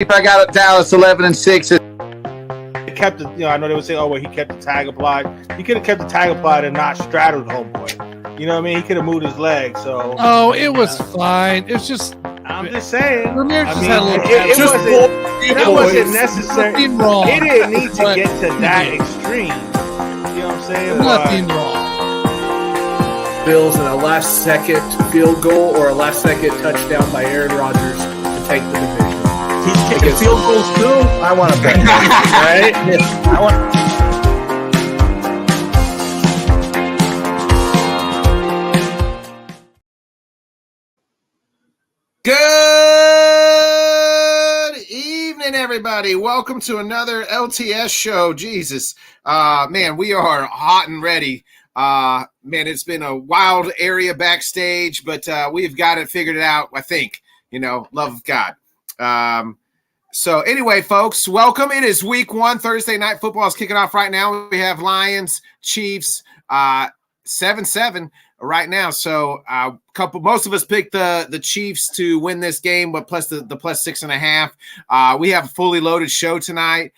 I got Dallas 11-6. He kept it, I know they would say, "Oh, well, he kept the tag applied." He could have kept the tag applied and not straddled homeboy. You know what I mean? He could have moved his leg. So. Oh, it was fine. It's just. I'm just saying. Ramirez just had a little. It wasn't necessary. Nothing wrong. He didn't need to get to that extreme. You know what I'm saying? Nothing wrong. Bills in a last-second field goal or a last-second touchdown by Aaron Rodgers to take the division. He's kicking field goals too. I want to bet. Right? I want. Good evening, everybody. Welcome to another LTS show. Jesus, man, we are hot and ready. Man, it's been a wild area backstage, but we've got it figured out. I think, love of God. So anyway, folks, welcome. It is week 1. Thursday night football is kicking off right now. We have Lions, Chiefs, 7-7 right now. So most of us picked the Chiefs to win this game, but plus the plus 6.5. We have a fully loaded show tonight.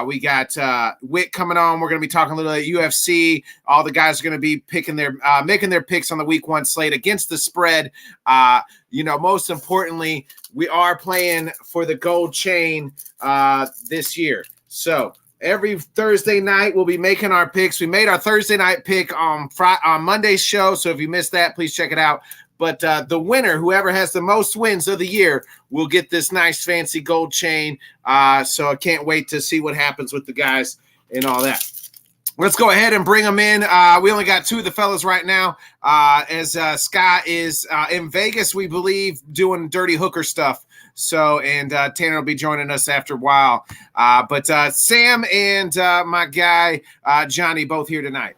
We got Wick coming on. We're going to be talking a little at UFC. All the guys are going to be picking making their picks on the week 1 slate against the spread. Most importantly, we are playing for the gold chain this year. So every Thursday night, we'll be making our picks. We made our Thursday night pick on Monday's show, so if you missed that, please check it out. But the winner, whoever has the most wins of the year, will get this nice fancy gold chain. So I can't wait to see what happens with the guys and all that. Let's go ahead and bring them in. We only got 2 of the fellas right now, as Scott is in Vegas, we believe, doing dirty hooker stuff. So, and Tanner will be joining us after a while. But Sam and my guy, Johnny, both here tonight.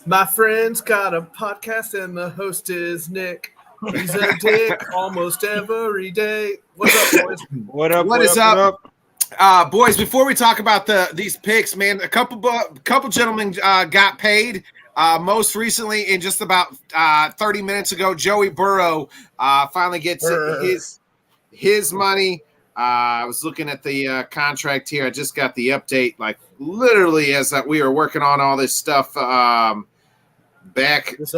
My friend's got a podcast, and the host is Nick. He's a dick almost every day. What's up, boys? What is up? Boys, before we talk about these picks, man, a couple gentlemen got paid. Most recently, in just about 30 minutes ago, Joey Burrow finally gets his money. I was looking at the contract here. I just got the update, like literally as we were working on all this stuff. This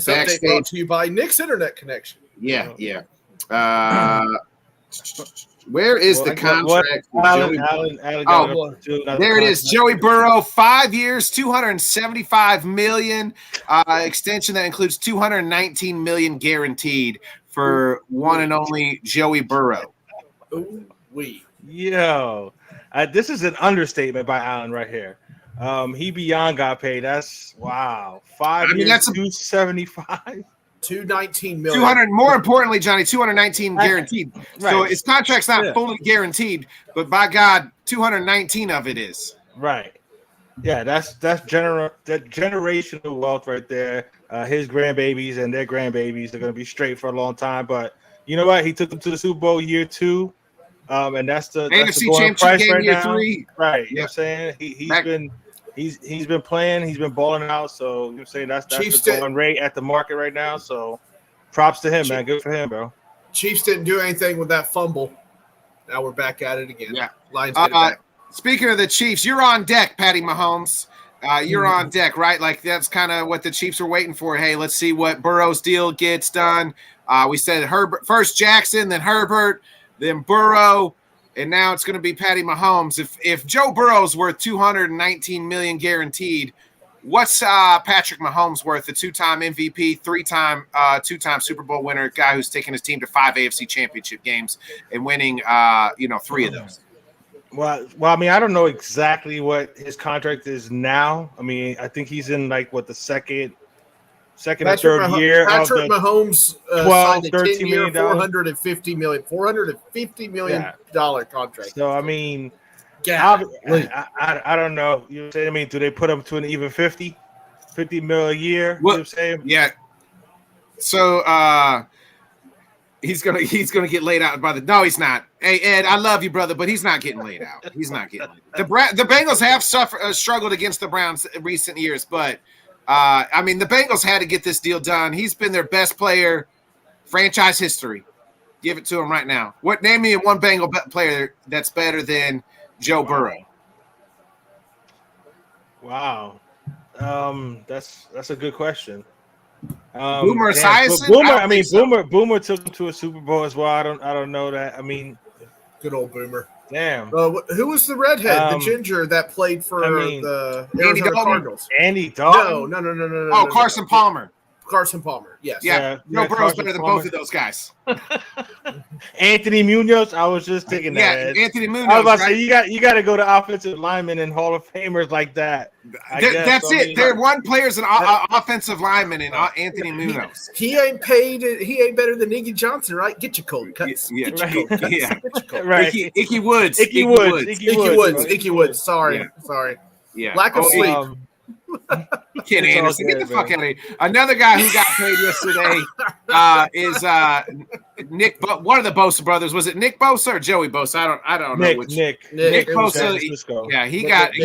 update brought to you by Nick's Internet Connection. Yeah. Where is the contract? There it is. Joey Burrow, 5 years, $275 million extension that includes $219 million guaranteed for one and only Joey Burrow. Yo, this is an understatement by Allen right here. He beyond got paid. That's wow. 5 years, that's $275. $219 million. 200. More importantly, Johnny, 219 guaranteed. Right. So his contract's not fully guaranteed, but by God, 219 of it is. Right. Yeah, that's generational wealth right there. His grandbabies and their grandbabies are going to be straight for a long time. But you know what? He took them to the Super Bowl year 2, and that's the AFC going price game right year now. 3. Right. You know what I'm saying? He's been playing, he's been balling out. So you know what I'm saying that's the going rate at the market right now. So props to him, man. Good for him, bro. Chiefs didn't do anything with that fumble. Now we're back at it again. Yeah. Lions get it back. Speaking of the Chiefs, you're on deck, Patty Mahomes. You're on deck, right? Like that's kind of what the Chiefs were waiting for. Hey, let's see what Burrow's deal gets done. We said Herbert first, Jackson, then Herbert, then Burrow, and now it's going to be Patty Mahomes. If Joe Burrow's worth $219 million guaranteed, what's Patrick Mahomes worth? A 2-time MVP, 2-time Super Bowl winner, guy who's taken his team to 5 AFC Championship games and winning, 3 of those. Well, I mean, I don't know exactly what his contract is now. I mean, I think he's in the second or third year. Patrick Mahomes 12, signed a 13 million, $450 million contract. So I mean, I don't know. You know what I'm saying? I mean, do they put him to an even 50 mil a year? You know what I'm saying? Yeah. So he's gonna get laid out by the. No, he's not. Hey Ed, I love you, brother, but he's not getting laid out. He's not getting laid out. The Bengals have struggled against the Browns in recent years, but the Bengals had to get this deal done. He's been their best player, franchise history. Give it to him right now. Name me one Bengal player that's better than Joe Burrow. Wow. That's a good question. Boomer yeah, Esiason? Boomer. I I mean, think Boomer took him to a Super Bowl as well. I don't know that. I mean, Good old Boomer. damn. Who was the redhead, the Um, ginger that played for I mean, the Andy Arizona Dalton? Cardinals? Andy Dalton. No. Carson Palmer. Carson Palmer. Yes. Yeah, Joe Burrow's Carson better than Palmer. both of those guys. Anthony Munoz. I was just thinking Yeah, that. Anthony Munoz. I was about to right? say you got to go to offensive linemen and Hall of Famers like that. I guess. That's I it. mean, They're one player's an offensive lineman and Anthony Munoz. He ain't paid. He ain't better than Iggy Johnson, right? Get your cold cuts. Yeah, Get your right. cold cuts. Yeah. Get your cold right. Icky Woods. Icky Woods. Icky Woods. Sorry. Yeah. Sorry. Yeah. Lack of sleep. Ken It's all Anderson, get good, the fuck man. out of here. Another guy who got paid yesterday is Nick. One of the Bosa brothers. Was it Nick Bosa or Joey Bosa? I don't know which. Nick Nick it was Bosa. San Francisco. Yeah, he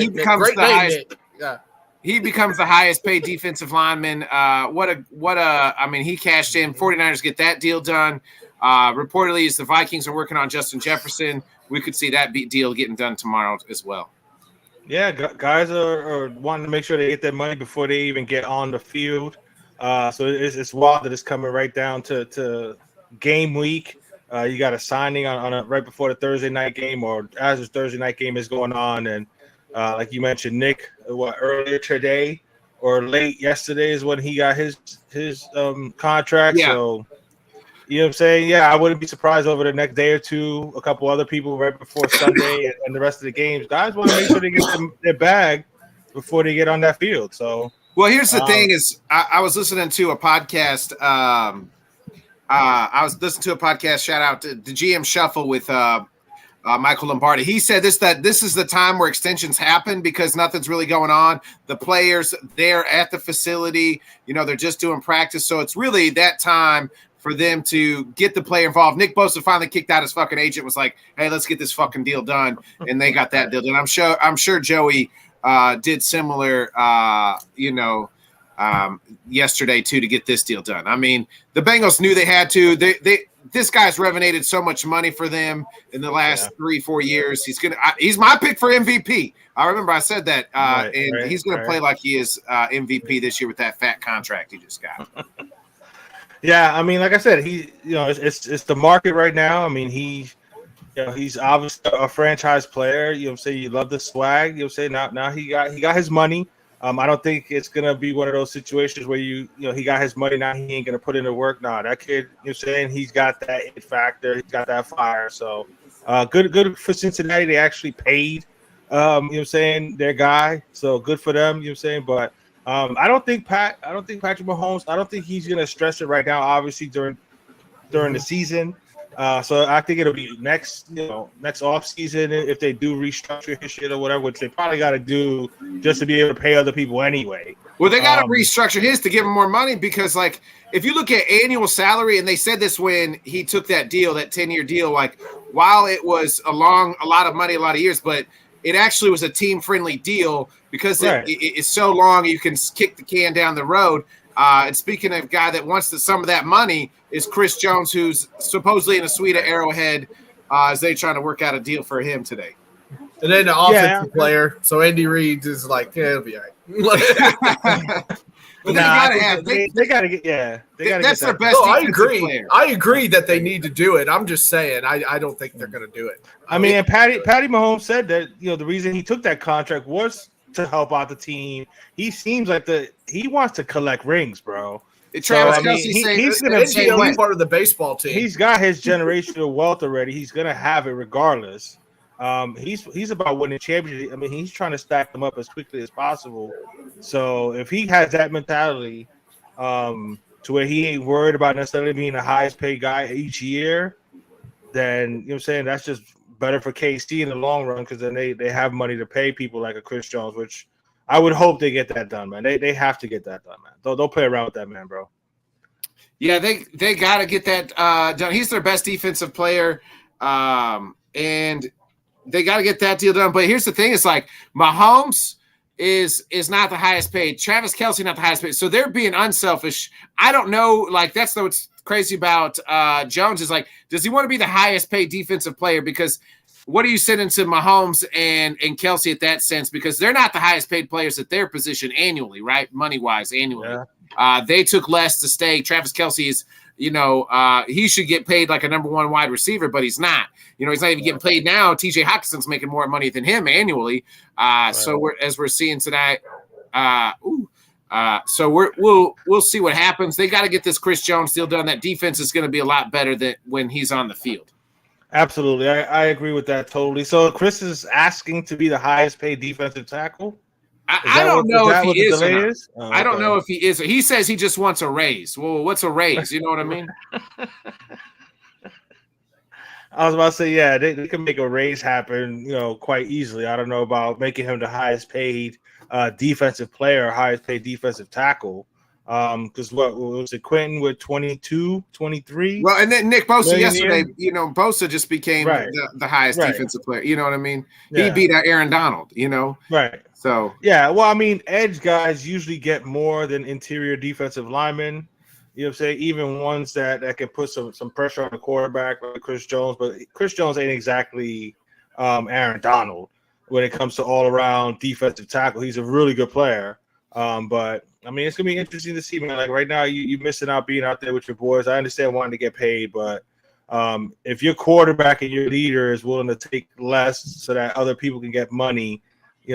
becomes Great the name, highest. Nick. Yeah. He becomes the highest paid defensive lineman. I mean, he cashed in. 49ers get that deal done. Reportedly, as the Vikings are working on Justin Jefferson, we could see that deal getting done tomorrow as well. Yeah, guys are wanting to make sure they get their money before they even get on the field. So it's wild that it's coming right down to game week. You got a signing on right before the Thursday night game, or as the Thursday night game is going on, and like you mentioned, Nick, earlier today or late yesterday is when he got his contract. Yeah. So. You know what I'm saying? Yeah, I wouldn't be surprised over the next day or two, a couple other people right before Sunday and the rest of the games. Guys want to make sure they get their bag before they get on that field. So, well, here's the thing: is I was listening to a podcast. I was listening to a podcast. Shout out to the GM Shuffle with Michael Lombardi. He said that this is the time where extensions happen because nothing's really going on. The players there at the facility, they're just doing practice, so it's really that time for them to get the player involved. Nick Bosa finally kicked out his fucking agent, was like, hey, let's get this fucking deal done. And they got that deal done. I'm sure Joey did similar, yesterday too, to get this deal done. I mean, the Bengals knew they had to. This guy's revenated so much money for them in the last 3-4 years. He's my pick for MVP. I remember I said that, he's going to play like he is MVP this year with that fat contract he just got. yeah, I mean, like I said, it's the market right now. I mean, he's obviously a franchise player. You know what I'm saying? You love the swag. You know what I'm saying? Now he got his money. I don't think it's gonna be one of those situations where he got his money, now he ain't gonna put in the work. Nah, that kid, you know what I'm saying, he's got that it factor, he's got that fire. So good for Cincinnati. They actually paid you know what I'm saying, their guy. So good for them, you know what I'm saying. But I don't think Patrick Mahomes, I don't think he's gonna stress it right now, obviously during the season. So I think it'll be next off season if they do restructure his shit or whatever, which they probably got to do just to be able to pay other people anyway. Well, they got to restructure his to give him more money because, like, if you look at annual salary, and they said this when he took that deal, that 10-year deal, like, while it was a lot of money, a lot of years, but it actually was a team-friendly deal because it's so long you can kick the can down the road. And speaking of a guy that wants some of that money is Chris Jones, who's supposedly in a suite at Arrowhead as they trying to work out a deal for him today. And then the offensive player. So Andy Reid is like, it'll be all right. They gotta get that's their that. best. No, I defensive agree. player. I agree that they need to do it. I'm just saying, I don't think they're going to do it. I mean, and Patty Mahomes said that the reason he took that contract was to help out the team. He seems like he wants to collect rings, bro. Travis So, I mean, Kelce he- saying he's the gonna same way. He's part of the baseball team. He's got his generational wealth already. He's gonna have it regardless. He's about winning championships. I mean, he's trying to stack them up as quickly as possible. So if he has that mentality, to where he ain't worried about necessarily being the highest paid guy each year, then you know what I'm saying, that's just better for KC in the long run because then they have money to pay people like a Chris Jones, which I would hope they get that done, man. They have to get that done, man. They'll play around with that, man, bro. Yeah, they got to get that done. He's their best defensive player, and they got to get that deal done. But here's the thing: it's like Mahomes is not the highest paid. Travis Kelce not the highest paid. So they're being unselfish. I don't know. Like that's crazy about Jones is like, does he want to be the highest paid defensive player? Because what are you sending to Mahomes and Kelsey at that sense? Because they're not the highest paid players at their position annually, right? Money wise, annually. Yeah. They took less to stay. Travis Kelsey is, he should get paid like a number one wide receiver, but he's not. He's not even getting paid now. TJ Hawkinson's making more money than him annually. So we're seeing tonight. So we'll see what happens. They got to get this Chris Jones deal done. That defense is going to be a lot better than when he's on the field. Absolutely. I agree with that totally. So Chris is asking to be the highest paid defensive tackle. I don't know if he is or not. I don't know if he is. He says he just wants a raise. Well, what's a raise? You know what I mean? I was about to say, yeah, they can make a raise happen, quite easily. I don't know about making him the highest paid defensive player, highest paid defensive tackle. Because what was it, Quentin with 22, 23? Well, and then Nick Bosa yesterday, Bosa just became the highest defensive player. You know what I mean? Yeah. He beat out Aaron Donald, Right. So, yeah, well, I mean, edge guys usually get more than interior defensive linemen. You know what I'm saying? Even ones that can put some pressure on the quarterback, like Chris Jones. But Chris Jones ain't exactly Aaron Donald when it comes to all-around defensive tackle. He's a really good player. But I mean, it's gonna be interesting to see, man. Like right now, you missing out being out there with your boys. I understand wanting to get paid, but if your quarterback and your leader is willing to take less so that other people can get money,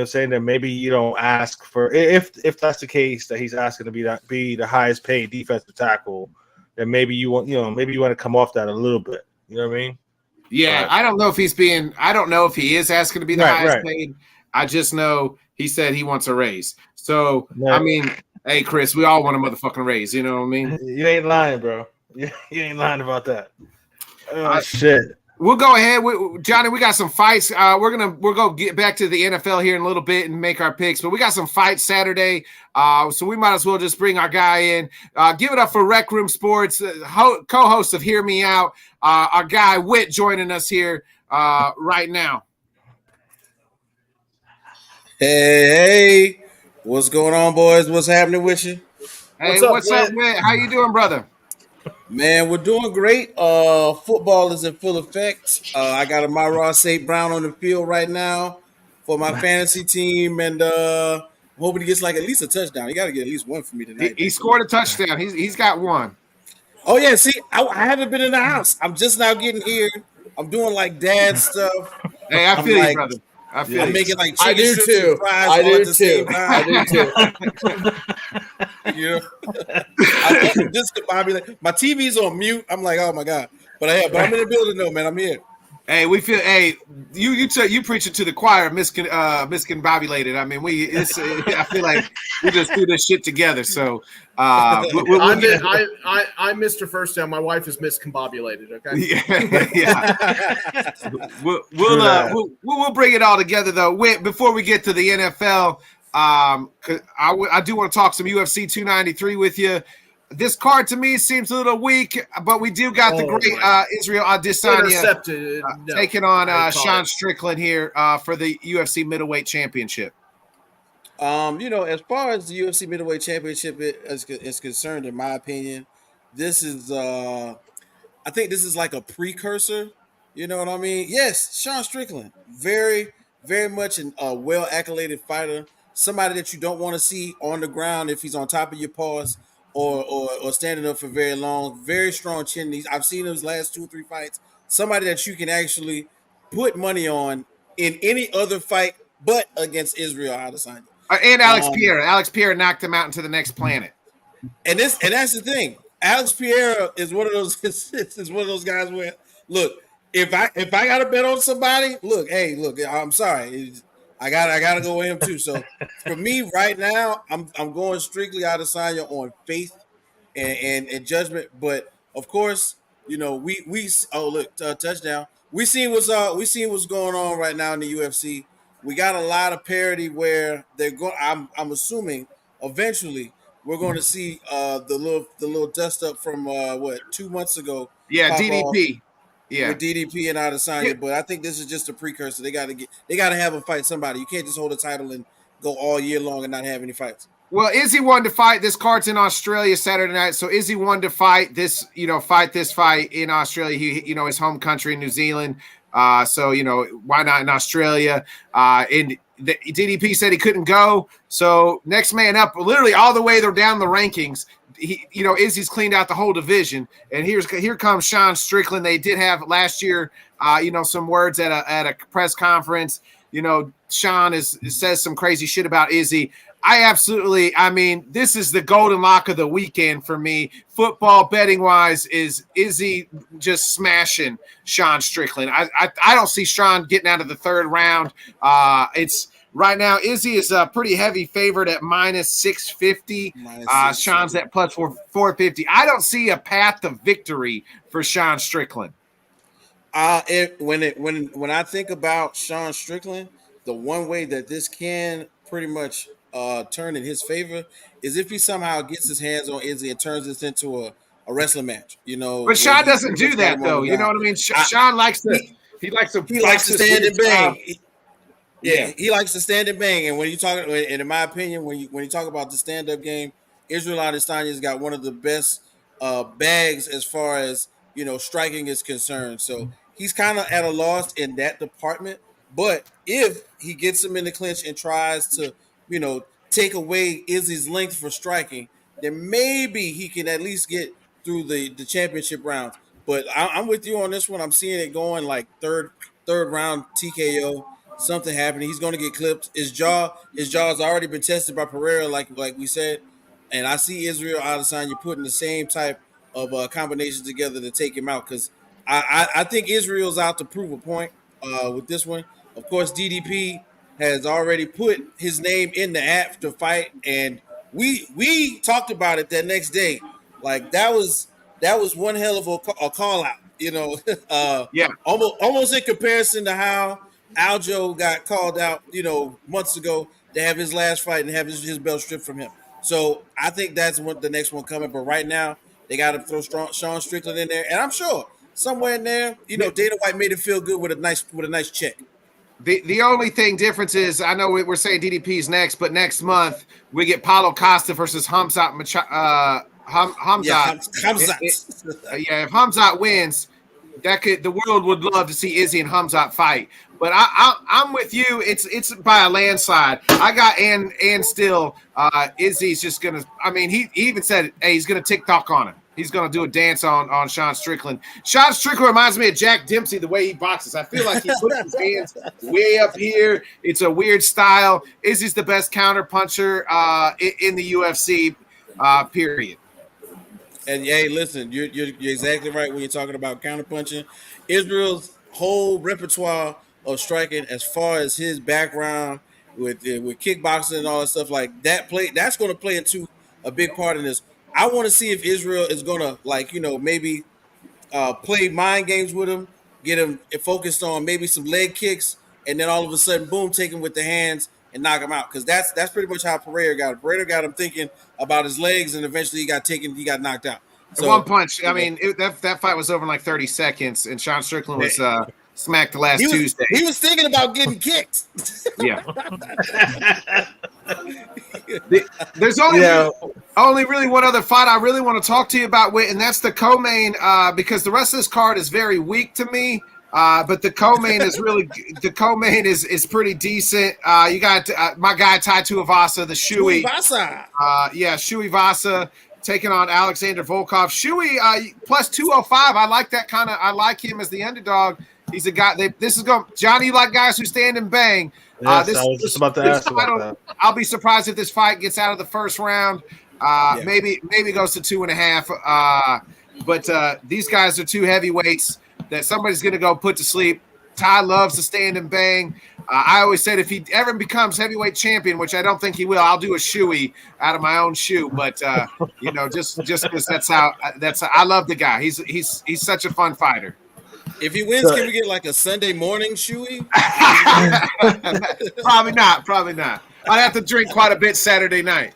saying that maybe you don't ask for, if that's the case, that he's asking to be the highest paid defensive tackle, then maybe you want to come off that a little bit. You know what I mean? Yeah, but I don't know if I don't know if he is asking to be the highest paid. I just know he said he wants a raise. So, I mean, hey, Chris, we all want a motherfucking raise. You know what I mean? You ain't lying, bro. You ain't lying about that. Oh, shit. We'll go ahead. Johnny, we got some fights. We're going to get back to the NFL here in a little bit and make our picks. But we got some fights Saturday, so we might as well just bring our guy in. Give it up for Rec Room Sports, co-host of Hear Me Out, our guy Whit joining us here right now. Hey, what's going on, boys? What's happening with you? Hey, what's up, Whit? How you doing, brother? Man, we're doing great. Football is in full effect. I got a Myra St. Brown on the field right now for my fantasy team, and I'm hoping he gets like at least a touchdown. He got to get at least one for me tonight. He scored a touchdown. He's got one. Oh yeah, see, I haven't been in the house. I'm just now getting here. I'm doing like dad stuff. Hey, I feel you, brother. I'm making like I do too. I do too. Just my TV's on mute. I'm like, oh my god, but I'm in the building though, man. I'm here. Hey, we feel. Hey, you preaching to the choir, miscombobulated. I mean, I feel like we just do this shit together. So, I'm Mr. First Down. My wife is miscombobulated. Okay. Yeah. We'll bring it all together though. Before we get to the NFL, I do want to talk some UFC 293 with you. This card to me seems a little weak, but we do got the great Israel Adesanya taking on Sean Strickland here for the UFC middleweight championship. As far as the UFC middleweight championship is concerned, in my opinion, this is I think this is like a precursor. You know what I mean? Yes, Sean Strickland, very, very much a well accoladed fighter, somebody that you don't want to see on the ground if he's on top of your paws. Or standing up for very long, very strong chin. I've seen his last 2 or 3 fights. Somebody that you can actually put money on in any other fight, but against Israel Adesanya and Alex Pereira. Alex Pereira knocked him out into the next planet. And that's the thing. Alex Pereira is one of those. Is one of those guys where look, if I got to bet on somebody, I'm sorry. I gotta go with him too. So for me right now, I'm going strictly Adesanya on faith and judgment. But of course, touchdown. We seen what's going on right now in the UFC. We got a lot of parity where they're going. I'm assuming eventually we're going to see the little dust up from 2 months ago. Yeah, DDP. Yeah, with DDP and Adesanya, but I think this is just a precursor. They got to have him fight somebody. You can't just hold a title and go all year long and not have any fights. Well, Izzy wanted to fight. This card's in Australia Saturday night, so Izzy wanted to fight this fight in Australia. He, his home country in New Zealand. So why not in Australia? And the DDP said he couldn't go. So next man up, literally all the way they're down the rankings. Izzy's cleaned out the whole division, and here comes Sean Strickland. They did have last year, some words at a press conference. Sean says some crazy shit about Izzy. This is the golden lock of the weekend for me. Football betting wise, is Izzy just smashing Sean Strickland. I don't see Sean getting out of the third round. It's right now. Izzy is a pretty heavy favorite at -650. Sean's at plus 450. I don't see a path to victory for Sean Strickland. When I think about Sean Strickland, the one way that this can pretty much turn in his favor is if he somehow gets his hands on Izzy and turns this into a wrestling match. But Sean doesn't do that though. You know what I mean? Sean likes to stand and bang. He likes to stand and bang. And when you talk, and in my opinion, when you talk about the stand-up game, Israel Adesanya's got one of the best bags as far as striking is concerned. So he's kind of at a loss in that department. But if he gets him in the clinch and tries to take away Izzy's length for striking, then maybe he can at least get through the championship rounds. But I'm with you on this one. I'm seeing it going like third round TKO, something happening. He's going to get clipped. His jaw has already been tested by Pereira, like we said. And I see Israel Adesanya putting the same type of combinations together to take him out, because I think Israel's out to prove a point with this one. Of course, DDP has already put his name in the app to fight, and we talked about it that next day. Like that was one hell of a call out, almost in comparison to how Aljo got called out, months ago to have his last fight and have his belt stripped from him. So I think that's the next one coming. But right now they got to throw Sean Strickland in there, and I'm sure somewhere in there, Dana White made it feel good with a nice check. The only thing difference is, I know we're saying DDP's next, but next month we get Paulo Costa versus Hamzat. Hamzat. If Hamzat wins, the world would love to see Izzy and Hamzat fight. But I'm with you. It's by a landslide. I got and still Izzy's just gonna. He even said, hey, he's gonna TikTok on him. He's going to do a dance on Sean Strickland. Sean Strickland reminds me of Jack Dempsey, the way he boxes. I feel like he puts his hands way up here. It's a weird style. Izzy's the best counter puncher in the UFC, period. And, hey, listen, you're exactly right when you're talking about counter punching. Israel's whole repertoire of striking, as far as his background with kickboxing and all that stuff like that, that's going to play into a big part in this. I want to see if Israel is going to, maybe play mind games with him, get him focused on maybe some leg kicks, and then all of a sudden, boom, take him with the hands and knock him out. Because that's pretty much how Pereira got him. Pereira got him thinking about his legs, and eventually he got knocked out. So, one punch. That fight was over in like 30 seconds, and Sean Strickland was smacked Tuesday. He was thinking about getting kicked. Yeah. There's only really one other fight I really want to talk to you about, and that's the co-main, because the rest of this card is very weak to me. But the co-main is pretty decent. You got my guy Tai Tuivasa, the Shui. Shui Vasa taking on Alexander Volkov. Shui plus 205. I like that kind of. I like him as the underdog. He's a guy. Johnny, you like guys who stand and bang. Yes, I was just about to ask about that. I'll be surprised if this fight gets out of the first round. Maybe goes to 2.5. But these guys are two heavyweights that somebody's going to go put to sleep. Ty loves to stand and bang. I always said if he ever becomes heavyweight champion, which I don't think he will, I'll do a shoey out of my own shoe. But just because that's how I love the guy. He's such a fun fighter. If he wins, can we get like a Sunday morning shoey? Probably not. I'd have to drink quite a bit Saturday night.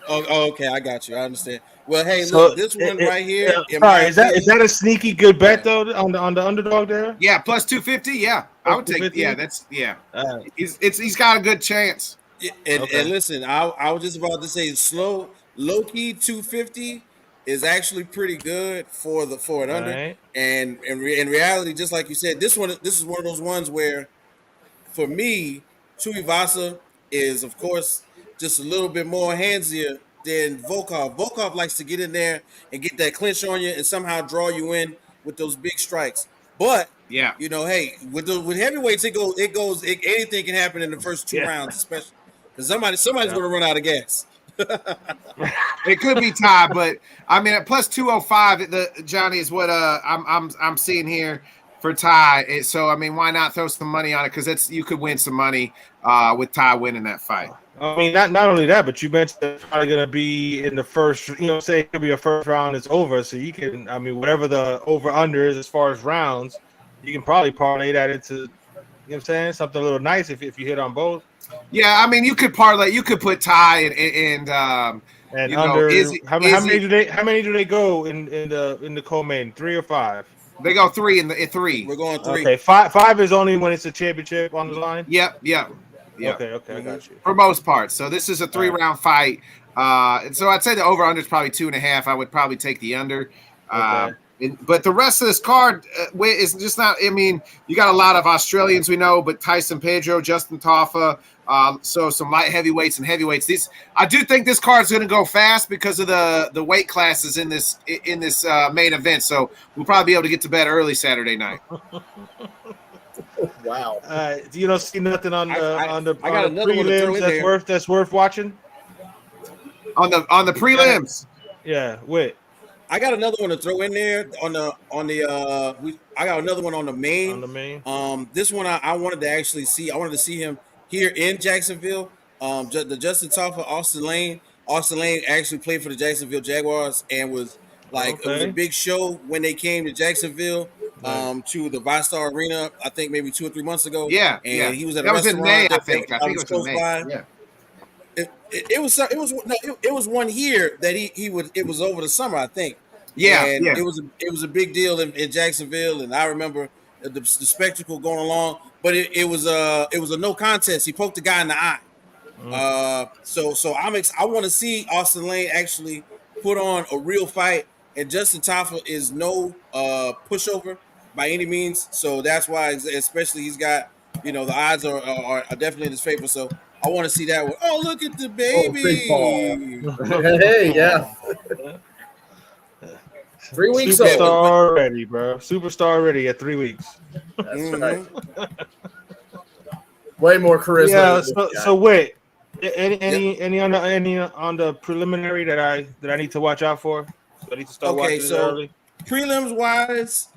Oh, okay, I got you. I understand. Well, hey, look, this one right here. Is that a sneaky good bet though on the underdog there? Yeah, plus 250. Yeah, I would take. Yeah, that's He's got a good chance. And listen, I was just about to say low key 250 is actually pretty good for an under. Right. And in reality, just like you said, this is one of those ones where, for me, Tuivasa is of course just a little bit more handsier than Volkov. Volkov likes to get in there and get that clinch on you and somehow draw you in with those big strikes. But Yeah. hey, with heavyweights, anything can happen in the first two rounds, especially because somebody's going to run out of gas. It could be tied, but I mean, at plus 205, Johnny is what I'm seeing here for Ty. So I mean, why not throw some money on it? Because you could win some money with Ty winning that fight. I mean, not only that, but you mentioned it's probably going to be in the first. Say it could be a first round is over, so you can. I mean, whatever the over under is as far as rounds, you can probably parlay that into. You know what I'm saying? Something a little nice if you hit on both. Yeah, I mean, you could parlay. You could put Ty and under. How many do they go in the co-main? 3 or 5? They go 3 in 3. We're going 3. Okay, 5 is only when it's a championship on the line. Yep. Okay, I got you. For most parts, so this is a 3-round fight. And so I'd say the over under is probably 2.5. I would probably take the under. Okay. But the rest of this card is just not. I mean, you got a lot of Australians we know, but Tyson Pedro, Justin Taffa, so some light heavyweights and heavyweights. I do think this card is going to go fast because of the weight classes in this main event. So we'll probably be able to get to bed early Saturday night. Wow. You don't see nothing on the I got another one to throw in there. that's worth watching On the prelims. Yeah, wait. I got another one to throw in there I got another one on the main. On the main. This one I wanted to actually see. I wanted to see him here in Jacksonville. The Justin Taffa, Austin Lane. Austin Lane actually played for the Jacksonville Jaguars and was it was a big show when they came to Jacksonville to the ViStar Arena. I think maybe 2 or 3 months ago. Yeah, and he was at that a was restaurant. in May. I think it was in May. Yeah. It was one here that it was over the summer, I think. Yeah, and yeah. It was a big deal in Jacksonville, and I remember the spectacle going along. But it was a no contest. He poked the guy in the eye. So I want to see Austin Lane actually put on a real fight. And Justin Taffa is no pushover by any means. So that's why, especially he's got the odds are definitely in his favor. So I want to see that one. Oh, look at the baby! Hey, yeah. 3 weeks Superstar old. already, bro. Superstar already at 3 weeks. That's right. Way more charisma. Yeah. So wait. Any on the preliminary that I need to watch out for? So I need to start watching it early. Prelims wise,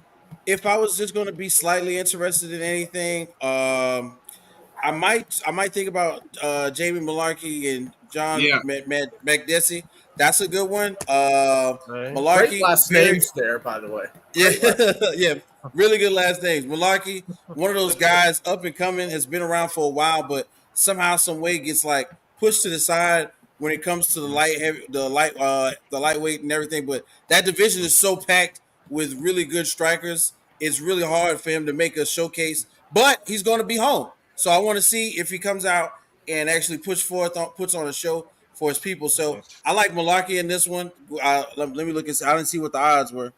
if I was just going to be slightly interested in anything, I might think about Jamie Malarkey and John Makdessi. That's a good one. Malarkey, great last names there, by the way. Yeah, really good last names. Malarkey, one of those guys up and coming, has been around for a while, but somehow, some way gets pushed to the side when it comes to the lightweight and everything. But that division is so packed with really good strikers. It's really hard for him to make a showcase, but he's going to be home. So I want to see if he comes out and actually puts on a show for his people. So I like Malarkey in this one. Let me look and see. I didn't see what the odds were.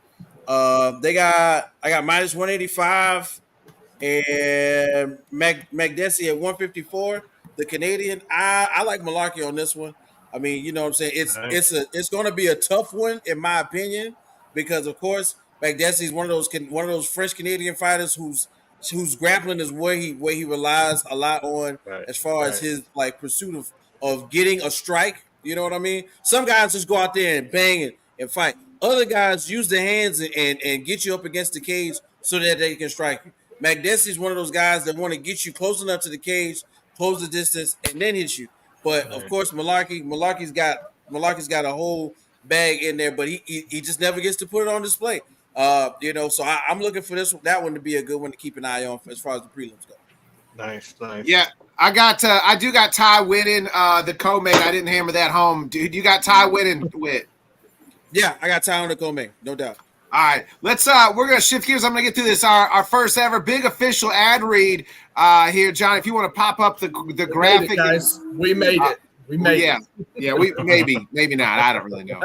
I got minus 185 and Makdessi at 154. The Canadian. I like Malarkey on this one. I mean, you know what I'm saying? It's going to be a tough one in my opinion because of course Makdessi is one of those French Canadian fighters whose grappling is where he relies a lot on as far as his pursuit of getting a strike. You know what I mean? Some guys just go out there and bang and fight. Other guys use their hands and get you up against the cage so that they can strike you. Makdessi is one of those guys that want to get you close enough to the cage, close the distance, and then hit you. But of course, Malarkey's got a whole bag in there, but he just never gets to put it on display. So I'm looking for that one to be a good one to keep an eye on as far as the prelims go. Nice. Yeah, I do got Ty winning the co-main. I didn't hammer that home, dude. You got Ty winning with. Yeah, I got Ty on the co-main, no doubt. All right, let's we're gonna shift gears. I'm gonna get through this. Our first ever big official ad read here, John. If you want to pop up the graphic, it, guys. We made it. We made yeah, it. yeah. We maybe not. I don't really know.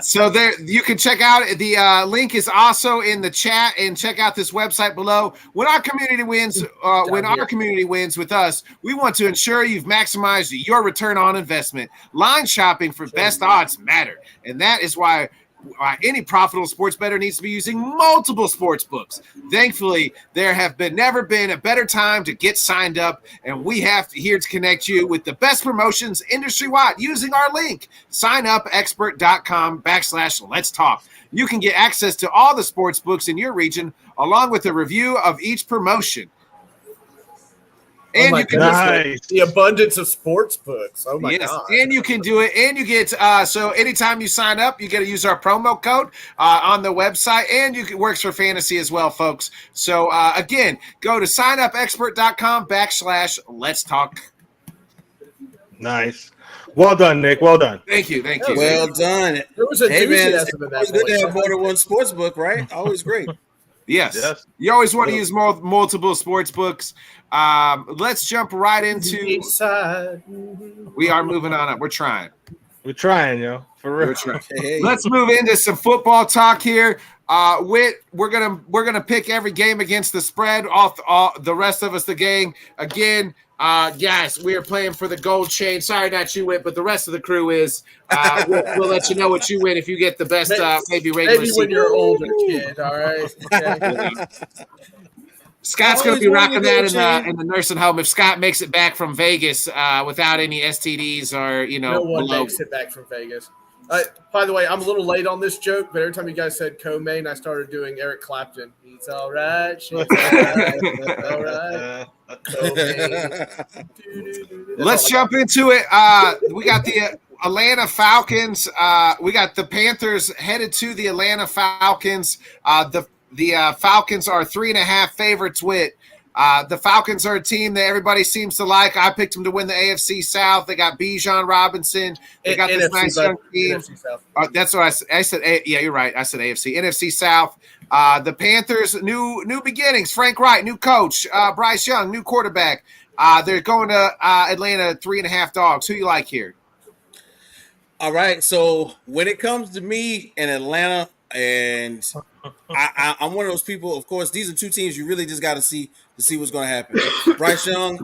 So there, you can check out the link is also in the chat, and check out this website below. When our community wins, community wins with us, we want to ensure you've maximized your return on investment. Line shopping for best odds matter, and that is why any profitable sports bettor needs to be using multiple sports books. Thankfully, there have never been a better time to get signed up, and we have here to connect you with the best promotions industry-wide using our link, signupexpert.com/let's talk. You can get access to all the sports books in your region, along with a review of each promotion. And you can the abundance of sports books. Oh my God. And you can do it. And you get so anytime you sign up, you get to use our promo code on the website, and it works for fantasy as well, folks. So again, go to signupexpert.com/let's talk. Nice. Well done, Nick. Well done. Thank you. Well done. There was Hey man, enthusiasm in that it's good to voice. have more than one sports book, right? Always great. Yes. You always want to use multiple sports books. Let's jump right into. We are moving on up. We're trying, yo. For real. Hey. Let's move into some football talk here. We're gonna pick every game against the spread. All the rest of us, the gang, again. Guys, we are playing for the gold chain. Sorry, not you, Whit, but the rest of the crew is. We'll let you know what you win if you get the best. Maybe regular. Maybe when you're older, kid. All right. Okay. Scott's going to be rocking that in the nursing home if Scott makes it back from Vegas without any STDs or no one makes it back from Vegas. By the way, I'm a little late on this joke, but every time you guys said co-main, I started doing Eric Clapton. He's all right. She's all right. All right. Let's jump into it. We got the Atlanta Falcons. We got the Panthers headed to the Atlanta Falcons. The Falcons are 3.5 favorites. The Falcons are a team that everybody seems to like. I picked them to win the AFC South. They got Bijan Robinson. They got this nice young team. That's what I said. Yeah, you're right. I said AFC. NFC South. The Panthers, new beginnings. Frank Wright, new coach. Bryce Young, new quarterback. They're going to Atlanta 3.5 dogs. Who you like here? All right. So when it comes to me in Atlanta, and I'm one of those people. Of course, these are two teams you really just got to see what's going to happen. Bryce Young,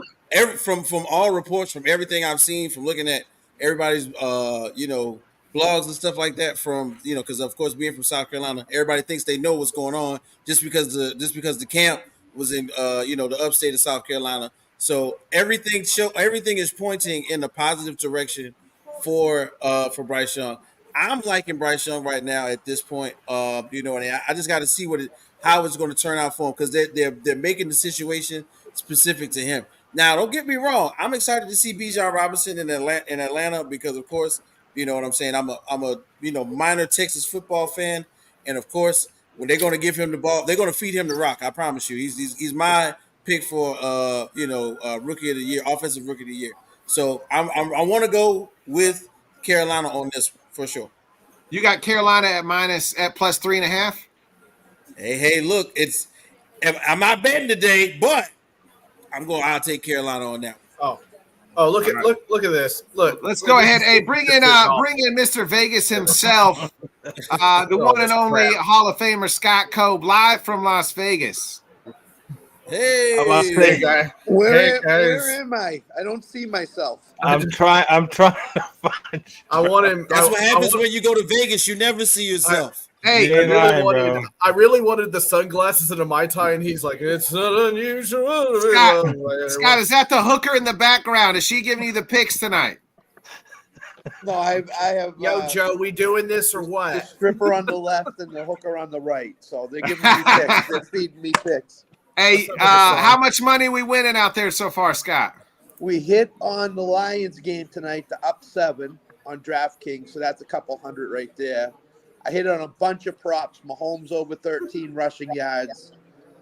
from all reports, from everything I've seen, from looking at everybody's blogs and stuff like that, from because of course being from South Carolina, everybody thinks they know what's going on just because the camp was in the upstate of South Carolina. So everything is pointing in a positive direction for Bryce Young. I'm liking Bryce Young right now at this point. And I just got to see how it's going to turn out for him, because they're making the situation specific to him. Now, don't get me wrong. I'm excited to see Bijan Robinson in Atlanta because, of course, you know what I'm saying. I'm a minor Texas football fan, and of course, when they're going to give him the ball, they're going to feed him the rock. I promise you. He's my pick for rookie of the year, offensive rookie of the year. So I want to go with Carolina on this one. For sure. You got Carolina at plus 3.5. Hey, look, I'm not betting today, but I'll take Carolina on that one. Oh, look at this. Look. Let's go ahead. Hey, bring in Mr. Vegas himself. The one and only Hall of Famer Scott Cobe, live from Las Vegas. Hey, where am I? I don't see myself. I'm trying to find you. I want him. That's what happens when you go to Vegas. You never see yourself. I really wanted the sunglasses and a Mai Tai, and he's like, it's not unusual. Scott, is that the hooker in the background? Is she giving you the picks tonight? No, I have. Yo, Joe, we doing this or The what? stripper on the left and the hooker on the right. So they're giving me picks. They're feeding me picks. Hey, how much money we winning out there so far, Scott? We hit on the Lions game tonight, the up 7 on DraftKings, so that's a couple hundred right there. I hit on a bunch of props. Mahomes over 13 rushing yards.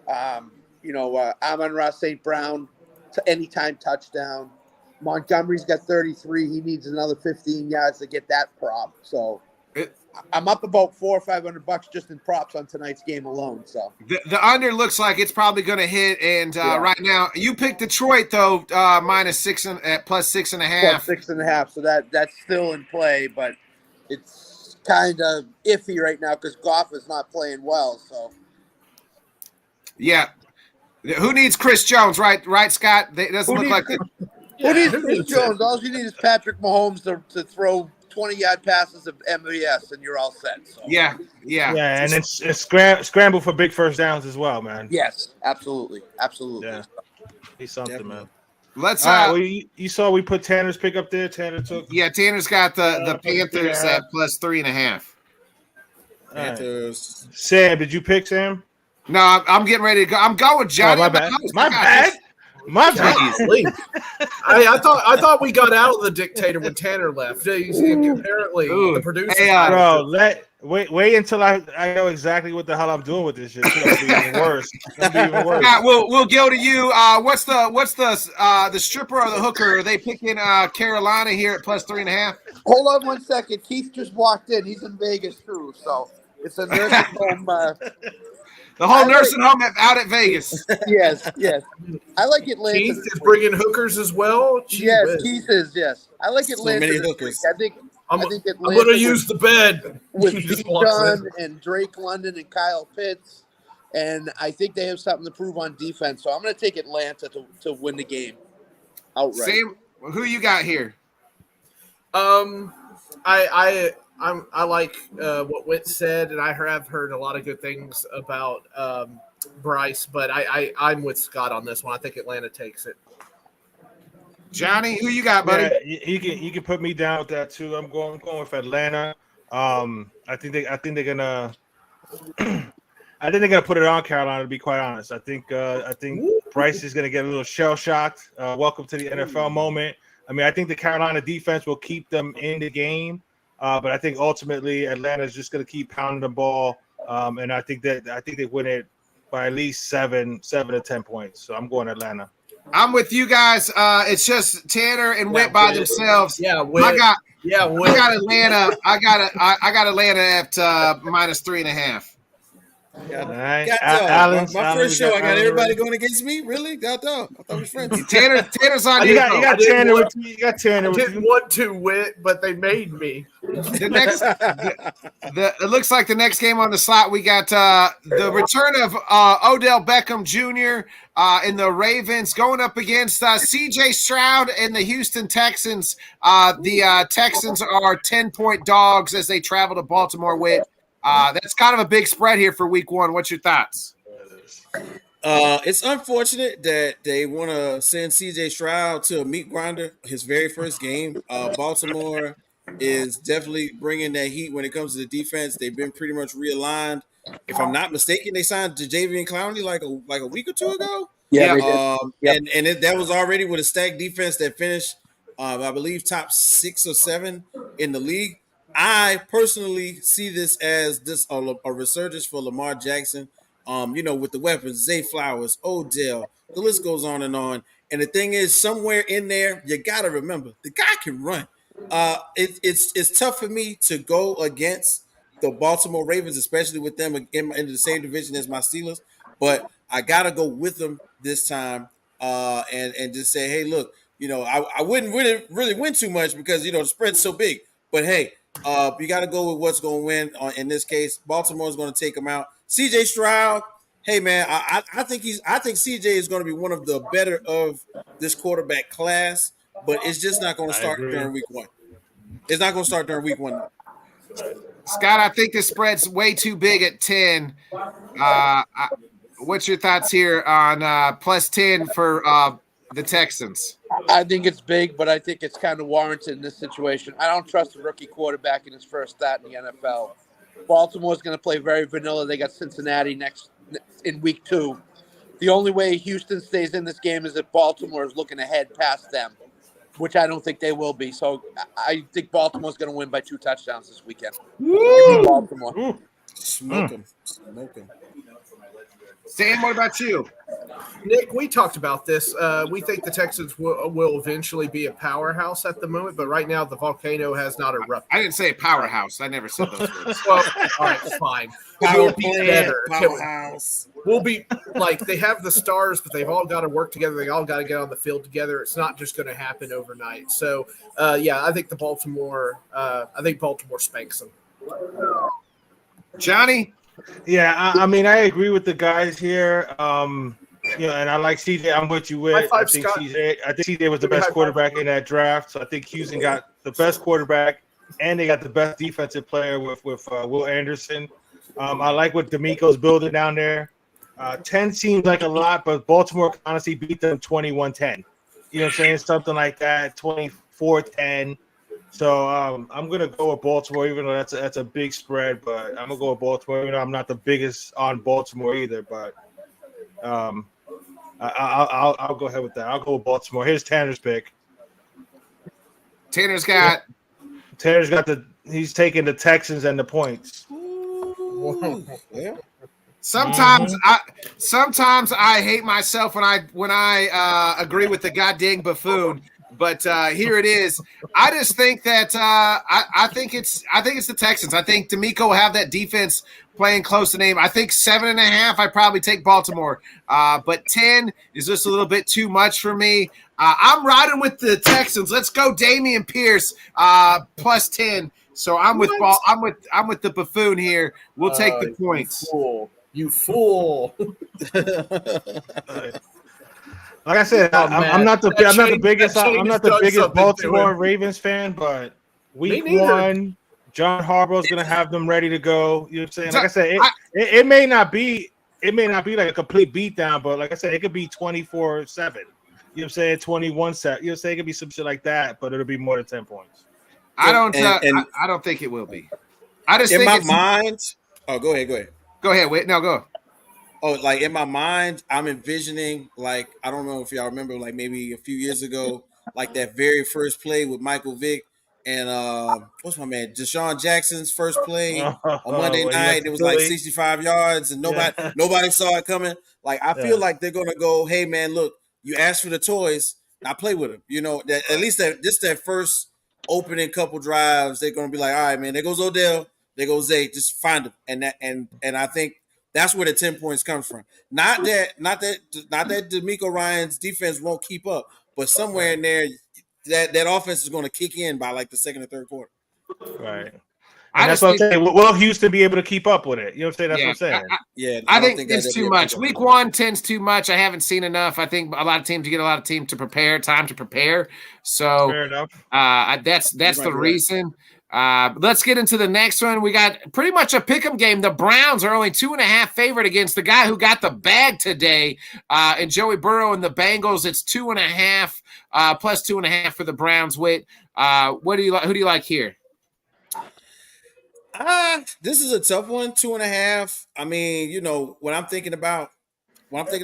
Amon-Ra St. Brown to anytime touchdown. Montgomery's got 33. He needs another 15 yards to get that prop. So I'm up about $400 or $500 just in props on tonight's game alone. So The under looks like it's probably going to hit. And right now, you picked Detroit though, -6 at +6.5. +6.5. So that's still in play, but it's kind of iffy right now because Goff is not playing well. So Yeah. Who needs Chris Jones, right, Scott? It doesn't look like who needs Chris Jones? All you need is Patrick Mahomes to throw 20-yard passes of MVS, and you're all set. So. Yeah. Yeah, and it's scramble for big first downs as well, man. Yes, absolutely. Yeah, he's something, man. Let's All right, you saw we put Tanner's pick up there. Tanner took. Yeah, Tanner's got the Panthers at +3.5. Panthers. Sam, did you pick Sam? No, I'm getting ready to go. I'm going with Johnny. Oh, my bad. I thought we got out of the dictator when Tanner left. Apparently, the producer. Bro, wait until I know exactly what the hell I'm doing with this shit. It's gonna be even worse. Yeah, we'll go to you. What's the stripper or the hooker? Are they picking Carolina here at +3.5? Hold on 1 second. Keith just walked in. He's in Vegas too, so it's a nursing home. The whole nursing home out at Vegas. Yes. I like Atlanta. Keith is bringing hookers as well. Yes, Keith is. Yes, I like Atlanta. many hookers. I think Atlanta. I'm going to use the bed with Bijan and Drake London and Kyle Pitts, and I think they have something to prove on defense. So I'm going to take Atlanta to win the game outright. Sam, who you got here? I like what Witt said, and I have heard a lot of good things about Bryce, but I'm with Scott on this one. I think Atlanta takes it. Johnny, who you got, buddy? Yeah, you can put me down with that too. I'm going with Atlanta. I think they're gonna put it on Carolina. To be quite honest, I think Bryce is gonna get a little shell shocked. Welcome to the NFL moment. I mean, I think the Carolina defense will keep them in the game. But I think ultimately Atlanta is just going to keep pounding the ball, and I think they win it by at least 7 to 10 points. So I'm going Atlanta. I'm with you guys. It's just Tanner and Witt by themselves. Yeah, Witt. I got Atlanta. I got Atlanta at -3.5. My first show, I got everybody going against me. Really? God dog. I thought we were friends. Tanner's on You you. got Tanner with you. You got Tanner I with you. didn't want to Witt, but they made me. It looks like the next game on the slot, we got the return of Odell Beckham Jr. In the Ravens going up against CJ Stroud and the Houston Texans. The Texans are 10-point dogs as they travel to Baltimore with. That's kind of a big spread here for week one. What's your thoughts? It's unfortunate that they want to send CJ Stroud to a meat grinder, his very first game. Baltimore is definitely bringing that heat when it comes to the defense. They've been pretty much realigned. If I'm not mistaken, they signed Jadeveon Clowney like a week or two ago. Yeah, that was already with a stacked defense that finished, I believe, top 6 or 7 in the league. I personally see this as a resurgence for Lamar Jackson. With the weapons, Zay Flowers, Odell, the list goes on. And the thing is, somewhere in there, you got to remember, the guy can run. It's tough for me to go against the Baltimore Ravens, especially with them in the same division as my Steelers. But I got to go with them this time and just say, hey, look, I wouldn't really win too much because, the spread's so big. But, hey, you got to go with what's going to win. In this case, Baltimore's going to take them out. CJ Stroud, hey man, I think CJ is going to be one of the better of this quarterback class, but it's just not going to start during week one. It's not going to start during week one. Scott, I think the spread's way too big at 10. What's your thoughts here on +10 for the Texans? I think it's big, but I think it's kind of warranted in this situation. I don't trust a rookie quarterback in his first start in the NFL. Baltimore's going to play very vanilla. They got Cincinnati in week 2. The only way Houston stays in this game is if Baltimore is looking ahead past them, which I don't think they will be. So I think Baltimore's going to win by 2 touchdowns this weekend. Give me Baltimore. Smoke 'em. Sam, what about you? Nick, we talked about this. We think the Texans will eventually be a powerhouse at the moment, but right now the volcano has not erupted. I didn't say powerhouse. I never said those words. Well, all right, fine. Power We'll be plant, better. powerhouse. We'll be like they have the stars, but they've all got to work together. They all got to get on the field together. It's not just going to happen overnight. So, yeah, I think Baltimore spanks them. Johnny? Yeah, I mean, I agree with the guys here. You know, and I like CJ. I'm with you with. High five, I think Scott. CJ was the best quarterback in that draft. So I think Houston got the best quarterback, and they got the best defensive player with Will Anderson. I like what D'Amico's building down there. 10 seems like a lot, but Baltimore honestly beat them 21-10. You know what I'm saying? Something like that, 24-10. So I'm gonna go with Baltimore, even though that's a big spread. But I'm gonna go with Baltimore, even though I'm not the biggest on Baltimore either. But I'll go ahead with that. I'll go with Baltimore. Here's Tanner's pick. Tanner's got He's taking the Texans and the points. Ooh, yeah. sometimes I hate myself when I agree with the goddamn buffoon. But here it is. I just think that I think it's the Texans. I think D'Amico will have that defense playing close to name. I think 7.5. I probably take Baltimore. But 10 is just a little bit too much for me. I'm riding with the Texans. Let's go, Damian Pierce plus 10. So I'm with the buffoon here. We'll take the points. You fool! Like I said, I'm not the biggest Baltimore to Ravens fan, but week one, John Harbaugh's gonna have them ready to go. You know what I'm saying? Like I said, it may not be like a complete beatdown, but like I said, it could be 24-7. You know what I'm saying? 21-7. You know what I'm saying? It could be some shit like that, but it'll be more than 10 points. I don't think it will be. I just in think my it's, mind. Oh, go ahead. Go ahead. Wait, no, go. Oh, like in my mind, I'm envisioning, like, I don't know if y'all remember, like maybe a few years ago, like that very first play with Michael Vick and what's my man, Deshaun Jackson's first play on Monday night. It was like 65 yards and nobody saw it coming. Like, I feel like they're gonna go, hey man, look, you asked for the toys, now play with them. You know, that at least that first opening couple drives, they're gonna be like, all right, man, there goes Odell, there goes Zay, just find them. And I think that's where the 10 points come from. Not that D'Amico Ryan's defense won't keep up, but somewhere in there, that offense is going to kick in by like the second or third quarter. Right. And that's what I'm saying. Will Houston be able to keep up with it? You know what I'm saying? That's what I'm saying. I think it's too much. Week 1 10's too much. I haven't seen enough. I think a lot of teams get a lot of teams to prepare, time to prepare. So fair enough. That's the reason. Let's get into the next one. We got pretty much a pick'em game. The Browns are only 2.5 favorite against the guy who got the bag today, and Joey Burrow and the Bengals. It's 2.5 plus 2.5 for the Browns. Who do you like here? This is a tough one. 2.5. I mean, you know, when I'm thinking about what could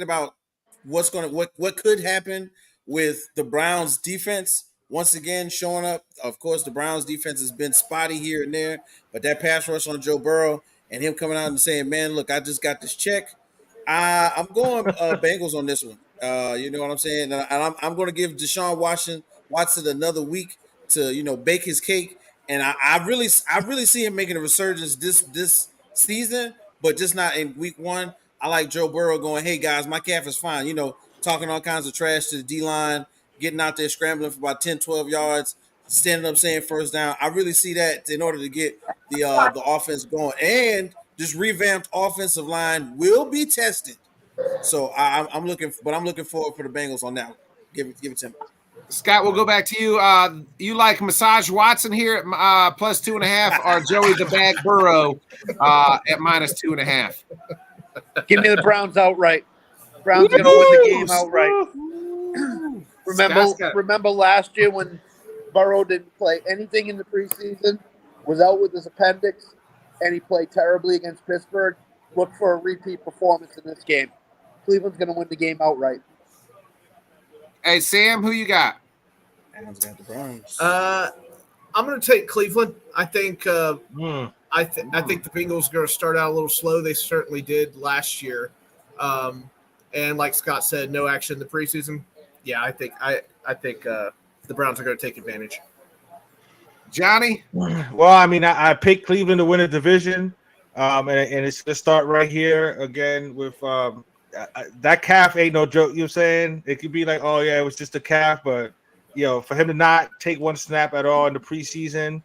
happen with the Browns defense. Once again, showing up. Of course, the Browns defense has been spotty here and there, but that pass rush on Joe Burrow and him coming out and saying, man, look, I just got this check. I'm going Bengals on this one. You know what I'm saying? And I'm going to give Deshaun Watson another week to, you know, bake his cake. And I really see him making a resurgence this season, but just not in week 1. I like Joe Burrow going, hey, guys, my calf is fine. You know, talking all kinds of trash to the D-line, getting out there scrambling for about 10, 12 yards, standing up saying first down. I really see that in order to get the offense going. And this revamped offensive line will be tested. So I'm looking forward for the Bengals on that one. Give it to me. Scott, we'll go back to you. You like Massage Watson here at plus 2.5 or Joey the Bag Burrow at minus 2.5? Give me the Browns outright. Browns going to win the game outright. Remember last year when Burrow didn't play anything in the preseason, was out with his appendix, and he played terribly against Pittsburgh? Look for a repeat performance in this game. Cleveland's going to win the game outright. Hey, Sam, who you got? I'm going to take Cleveland. I think I think the Bengals are going to start out a little slow. They certainly did last year. And like Scott said, no action in the preseason. Yeah, I think the Browns are going to take advantage. Johnny? Well, I mean, I picked Cleveland to win a division, and it's going to start right here again with that calf ain't no joke. You know what I'm saying? It could be like, oh, yeah, it was just a calf, but, for him to not take one snap at all in the preseason,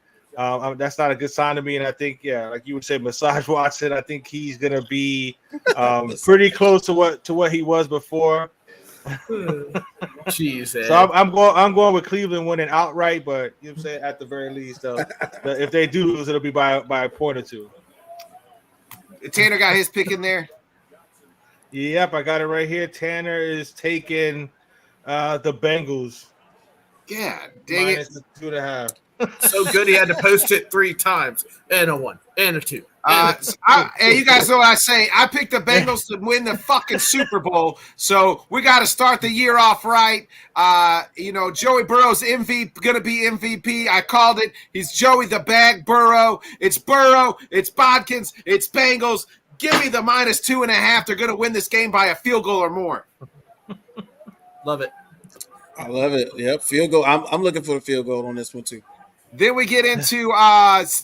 that's not a good sign to me. And I think, like you would say, Massage Watson, I think he's going to be pretty close to what he was before. Jeez, so I'm going with Cleveland winning outright, but you know what I'm saying, at the very least, if they do lose, it'll be by a point or two. Tanner got his pick in there. Yep, I got it right here. Tanner is taking the Bengals. Yeah, dang it. -2.5. So good he had to post it 3 times, and a 1 and a 2. Hey, you guys know what I say. I picked the Bengals to win the fucking Super Bowl, so we got to start the year off right. Joey Burrow's going to be MVP. I called it. He's Joey the Bag Burrow. It's Bodkins, it's Bengals. Give me the -2.5. They're going to win this game by a field goal or more. Love it. I love it. Yep, field goal. I'm looking for the field goal on this one too. Then we get into the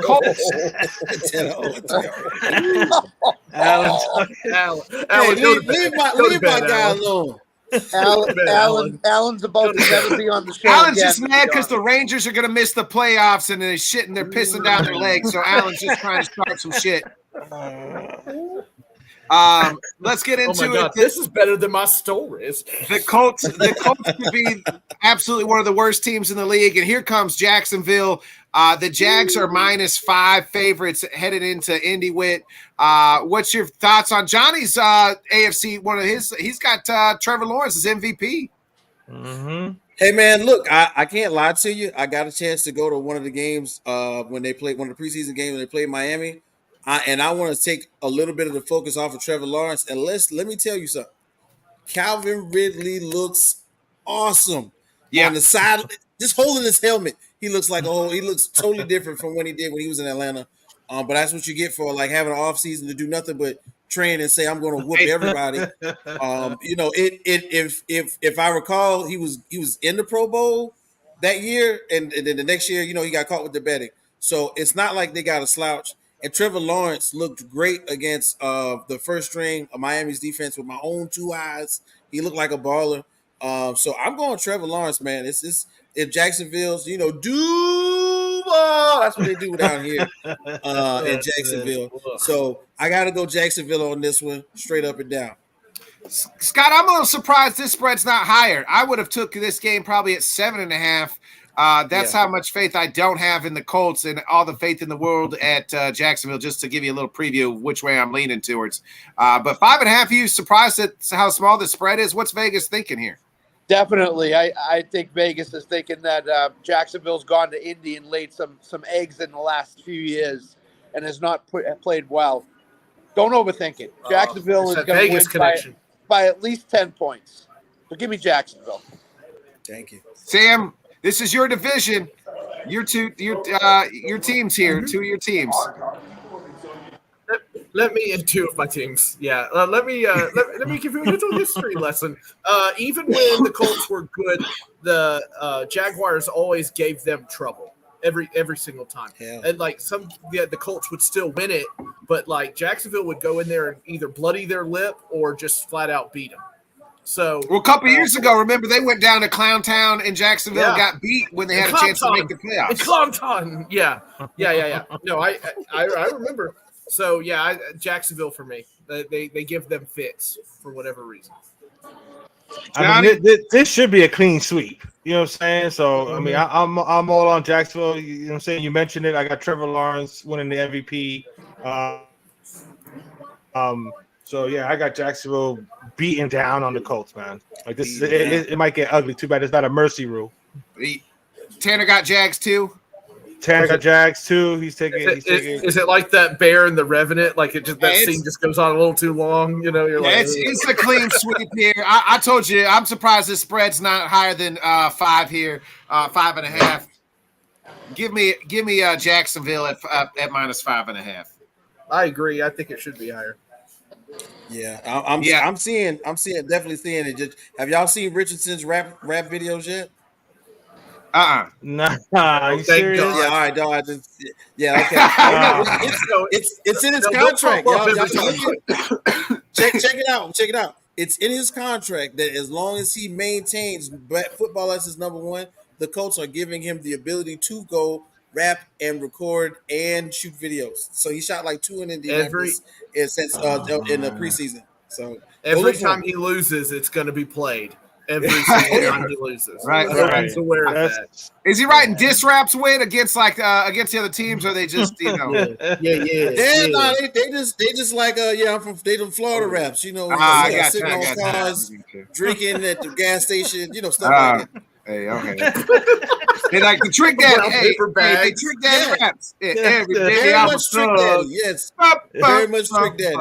Colts. Alan, leave my guy alone. Alan's about to never be on the show. Alan's again, just mad because the Rangers are going to miss the playoffs and they're shitting, they're pissing down their legs. So Alan's just trying to start some shit. Let's get into oh my God, it. This is better than my stories. The Colts could be absolutely one of the worst teams in the league. And here comes Jacksonville. The Jags are -5 favorites headed into Indy Witt. What's your thoughts on Johnny's AFC? He's got Trevor Lawrence as MVP. Mm-hmm. Hey man, look, I can't lie to you. I got a chance to go to one of the games when they played one of the preseason games when they played Miami. And I want to take a little bit of the focus off of Trevor Lawrence. And let me tell you something. Calvin Ridley looks awesome. Yeah. On the side, just holding his helmet, he looks he looks totally different from when he did when he was in Atlanta. But that's what you get for like having an off season to do nothing but train and say I'm going to whoop everybody. If I recall, he was in the Pro Bowl that year, and then the next year, he got caught with the betting. So it's not like they got a slouch. And Trevor Lawrence looked great against the first string of Miami's defense with my own 2 eyes. He looked like a baller. So I'm going Trevor Lawrence, man. If Jacksonville's, Duval, that's what they do down here in Jacksonville. So I got to go Jacksonville on this one, straight up and down. Scott, I'm a little surprised this spread's not higher. I would have took this game probably at 7.5. That's how much faith I don't have in the Colts and all the faith in the world at Jacksonville, just to give you a little preview of which way I'm leaning towards. But 5.5, you surprised at how small the spread is? What's Vegas thinking here? Definitely. I think Vegas is thinking that Jacksonville's gone to Indy and laid some eggs in the last few years and has not played well. Don't overthink it. Jacksonville is going to win by at least 10 points. So give me Jacksonville. Thank you. Sam, this is your division. Your teams here. 2 of your teams. Let me in 2 of my teams. Yeah. Let me give you a little history lesson. Even when the Colts were good, the Jaguars always gave them trouble every single time. Yeah. And the Colts would still win it, but like Jacksonville would go in there and either bloody their lip or just flat out beat them. So, a couple years ago, remember they went down to Clown Town in Jacksonville and got beat when they had a chance to make the playoffs. In Clown Town, yeah. No, I remember. So Jacksonville for me. They give them fits for whatever reason. I mean, this should be a clean sweep. You know what I'm saying? So I mean, I'm all on Jacksonville. You know what I'm saying? You mentioned it. I got Trevor Lawrence winning the MVP. So yeah, I got Jacksonville beating down on the Colts, man. Like this, it might get ugly. Too bad it's not a mercy rule. Tanner got Jags too. Tanner got Jags too. He's taking. Is it like that Bear and the Revenant? Like scene just goes on a little too long. You're like, it's a clean sweep here. I told you, I'm surprised this spread's not higher than 5 here, 5.5. Give me Jacksonville at -5.5. I agree. I think it should be higher. Yeah, Yeah. I'm definitely seeing it. Just have y'all seen Richardson's rap videos yet? Nah, you Thank serious? God. Yeah, all right, dog. Yeah, okay. Oh, no, it's in his No, don't contract. pop up Y'all every time. check it out. Check it out. It's in his contract that as long as he maintains football as his number one, the Colts are giving him the ability to go rap and record and shoot videos. So he shot like 2 in Indianapolis since in the preseason. So Every time he loses, it's going to be played. Every single time he loses. Right. Everyone's aware of that. Is he writing diss raps with against the other teams, or they just Yeah. No, they just like I'm from Florida raps, I got sitting on cars, drinking at the gas station, stuff like that. Hey, okay. They like the Trick Daddy. Hey, they Trick Daddy raps. Every day Very I'm a much Trick thug. Daddy, yes. Very much Trick Daddy.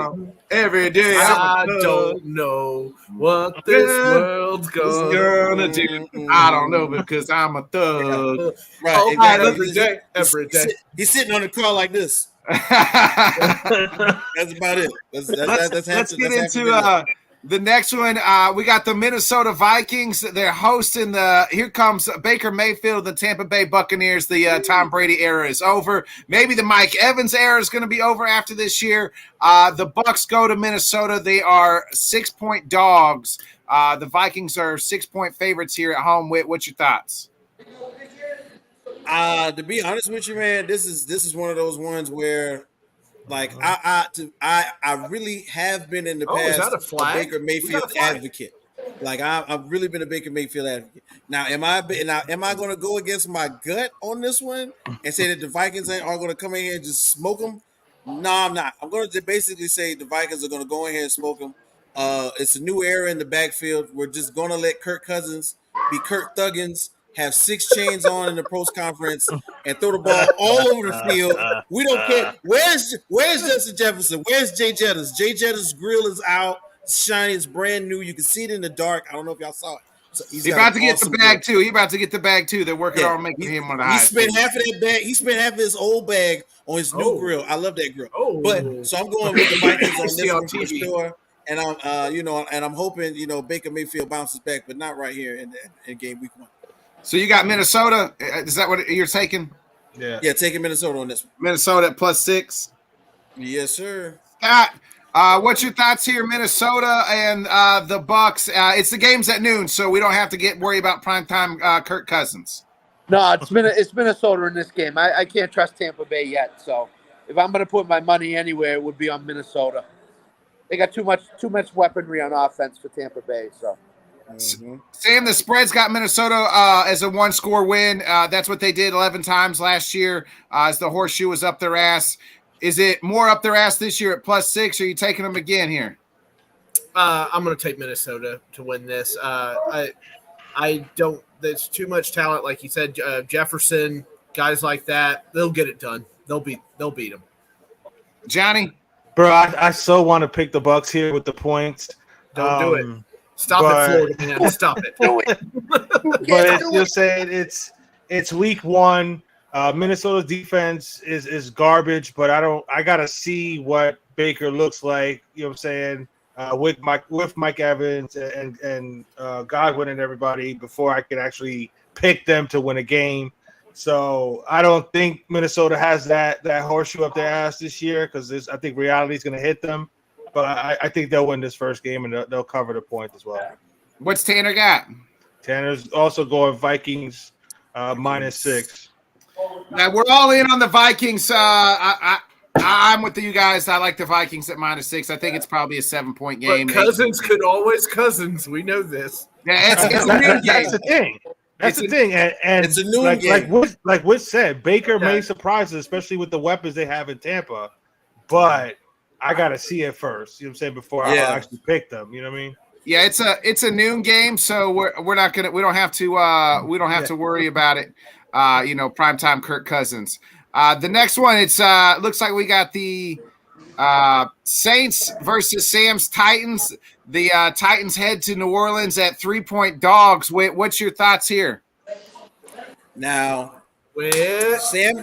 Every day I don't know what this world's gonna do. I don't know because I'm a thug. Right, Oh, exactly. every day. He's sitting on the car like this. That's about it. Let's get into the next one. We got the Minnesota Vikings. They're hosting here comes Baker Mayfield, the Tampa Bay Buccaneers. The Tom Brady era is over. Maybe the Mike Evans era is going to be over after this year. The Bucs go to Minnesota. They are 6-point dogs. The Vikings are 6-point favorites here at home. What's your thoughts? To be honest with you, man, this is one of those ones where, like, I really have been in the past a Baker Mayfield advocate. Like, I've really been a Baker Mayfield advocate. Now, am I going to go against my gut on this one and say that the Vikings are going to come in here and just smoke them? No, I'm not. I'm going to basically say the Vikings are going to go in here and smoke them. It's a new era in the backfield. We're just going to let Kirk Cousins be Kirk Thuggins, have 6 chains on in the post conference, and throw the ball all over the field. We don't care. Where's Justin Jefferson? Where's Jay Jettas? Jay Jettas' grill is out. It's shiny. It's brand new. You can see it in the dark. I don't know if y'all saw it. So he's about to get the bag too. He's about to get the bag too. They're working on making him one of the highest. He spent half of that bag. He spent half of his old bag on his new grill. I love that grill. But so I'm going with the Vikings on this one for sure. And I'm I'm hoping Baker Mayfield bounces back, but not right here in game week 1. So you got Minnesota. Is that what you're taking? Yeah, taking Minnesota on this one. Minnesota at +6. Yes, sir. Scott, what's your thoughts here, Minnesota and the Bucs? It's the games at noon, so we don't have to worry about primetime Kirk Cousins. No, it's Minnesota in this game. I can't trust Tampa Bay yet. So if I'm going to put my money anywhere, it would be on Minnesota. They got too much weaponry on offense for Tampa Bay. So. Mm-hmm. Sam, the spread's got Minnesota as a 1-score win. That's what they did 11 times last year as the horseshoe was up their ass. Is it more up their ass this year at +6? Or are you taking them again here? I'm going to take Minnesota to win this. I don't. There's too much talent, like you said. Jefferson, guys like that, they'll get it done. They'll beat them. Johnny, bro, I so want to pick the Bucs here with the points. Don't do it. Stop it, Florida man. Stop it. But you're saying it's week 1. Minnesota's defense is garbage, but I gotta see what Baker looks like. You know what I'm saying? With Mike Evans and Godwin and everybody before I can actually pick them to win a game. So I don't think Minnesota has that horseshoe up their ass this year because I think reality is going to hit them. But I think they'll win this first game and they'll cover the point as well. What's Tanner got? Tanner's also going Vikings -6. Now we're all in on the Vikings. I'm with you guys. I like the Vikings at -6. I think it's probably a 7-point game. But Cousins could always Cousins. We know this. Yeah, it's a noon game. That's the thing. That's the thing. And it's a noon game. Like Witt said, Baker may surprise us, especially with the weapons they have in Tampa. But I gotta see it first. You know what I'm saying? Before I actually pick them. You know what I mean? Yeah, it's a noon game, so we don't have to worry about it. Primetime Kirk Cousins. The next one, it's looks like we got the Saints versus Sam's Titans. The Titans head to New Orleans at 3-point dogs. What's your thoughts here? Now, Sam.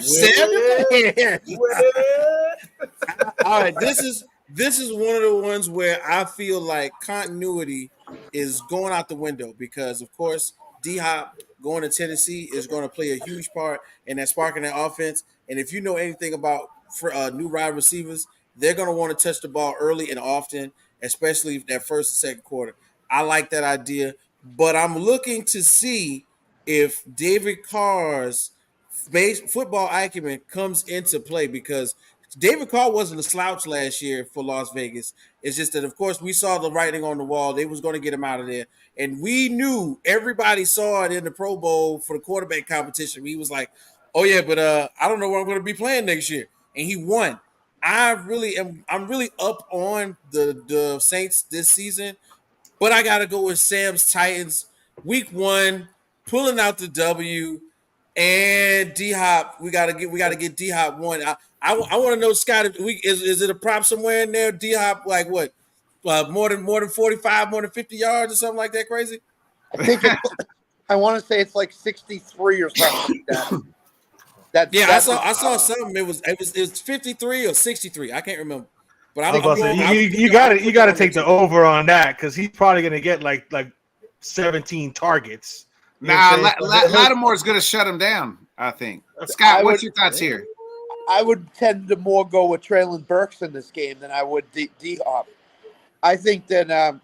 all right, this this is one of the ones where I feel like continuity is going out the window because, of course, D-Hop going to Tennessee is going to play a huge part in that sparking that offense. And if you know anything about new wide receivers, they're going to want to touch the ball early and often, especially that first and second quarter. I like that idea, but I'm looking to see if David Carr's football acumen comes into play because David Carr wasn't a slouch last year for Las Vegas. It's just that, of course, we saw the writing on the wall. They was going to get him out of there. And we knew, everybody saw it in the Pro Bowl for the quarterback competition. He was like, oh, yeah, but I don't know where I'm going to be playing next year. And he won. I'm really up on the Saints this season, but I got to go with Sam's Titans. Week 1, pulling out the W. And D-Hop, we gotta get D-Hop one. I want to know, Scott, is it a prop somewhere in there? D-Hop, like what? More than 45, more than 50 yards or something like that? Crazy. I think I want to say it's like 63 or something like that. I saw something. It was 53 or 63. I can't remember. But you got to take the over on that because he's probably gonna get like 17 targets. Lattimore's going to shut him down, I think. Scott, what's your thoughts here? I would tend to more go with Traylon Burks in this game than I would D-Hop. I think that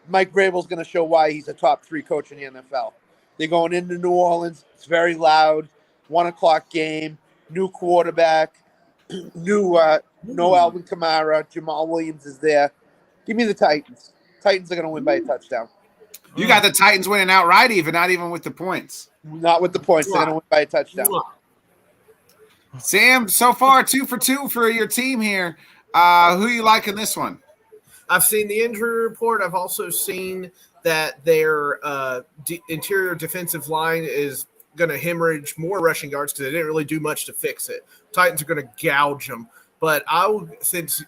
Mike Vrabel's going to show why he's a top 3 coach in the NFL. They're going into New Orleans. It's very loud. 1:00 game. New quarterback. No Alvin Kamara. Jamal Williams is there. Give me the Titans. Titans are going to win by a touchdown. You got the Titans winning outright, not even with the points. Not with the points. They're going to win by a touchdown. Sam, so far 2 for 2 for your team here. Who you like in this one? I've seen the injury report. I've also seen that their interior defensive line is going to hemorrhage more rushing yards because they didn't really do much to fix it. Titans are going to gouge them. But since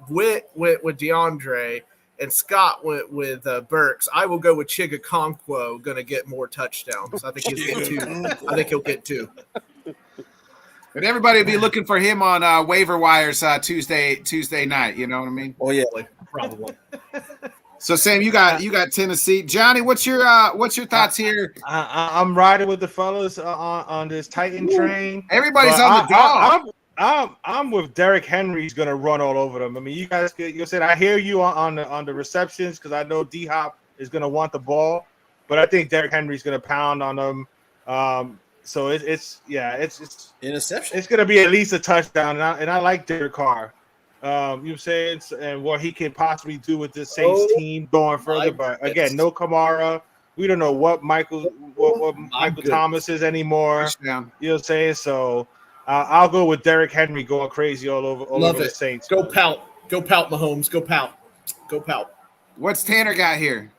Witt went with DeAndre and Scott went with Burks, I will go with Chigakonkwo, going to get more touchdowns. I think he'll get 2. And everybody will be looking for him on waiver wires Tuesday night. You know what I mean? Oh yeah, probably. So Sam, you got Tennessee. Johnny, what's your thoughts here? I'm riding with the fellas on this Titan train. Everybody's on the dog. I'm with Derrick Henry. He's gonna run all over them. I mean, you said I hear you on the receptions because I know D-Hop is gonna want the ball, but I think Derrick Henry's gonna pound on them. So it's interception. It's gonna be at least a touchdown, and I like Derek Carr. You know what I'm saying, and what he can possibly do with this Saints team going further. But again, no Kamara. We don't know what Michael Thomas is anymore. You know what I'm saying? So. I'll go with Derrick Henry going crazy all over the Saints. Go pout, Mahomes. Go pout. What's Tanner got here?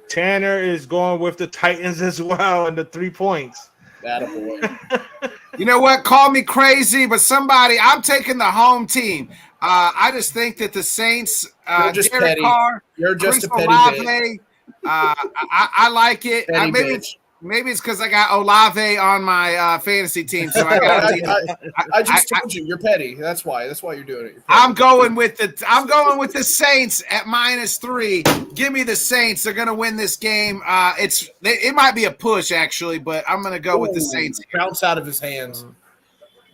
Tanner is going with the Titans as well and the 3 points. Attaboy. You know what? Call me crazy, but I'm taking the home team. I just think that the Saints, You're just Derek petty. Carr, You're just Chris a petty Olave, I like it. Maybe it's because I got Olave on my fantasy team, so I got. I just told you you're petty. That's why you're doing it. I'm going with the Saints at -3. Give me the Saints. They're going to win this game. It might be a push actually, but I'm going to go with the Saints. Bounce out of his hands.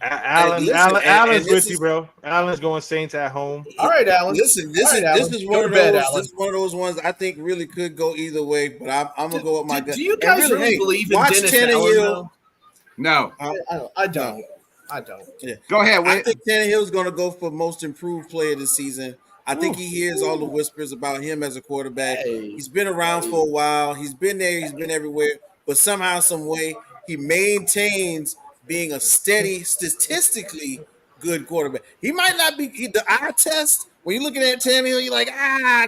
Alan's with you, bro. Alan's going Saints at home. All right, Alan. This is one of those ones I think really could go either way, but I'm gonna go with my gut. Do you guys really believe in Dennis Allen? No, I don't. Yeah. Go ahead. I think Tannehill's gonna go for most improved player this season. I think he hears all the whispers about him as a quarterback. He's been around for a while. He's been there. He's been everywhere. But somehow, some way, he maintains being a steady, statistically good quarterback. He might not be the eye test. When you're looking at Tannehill, you're like,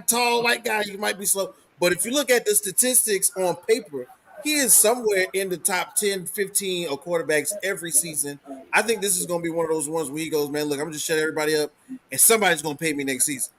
tall white guy, you might be slow. But if you look at the statistics on paper, he is somewhere in the top 10, 15 of quarterbacks every season. I think this is going to be one of those ones where he goes, man, look, I'm just shut everybody up, and somebody's going to pay me next season.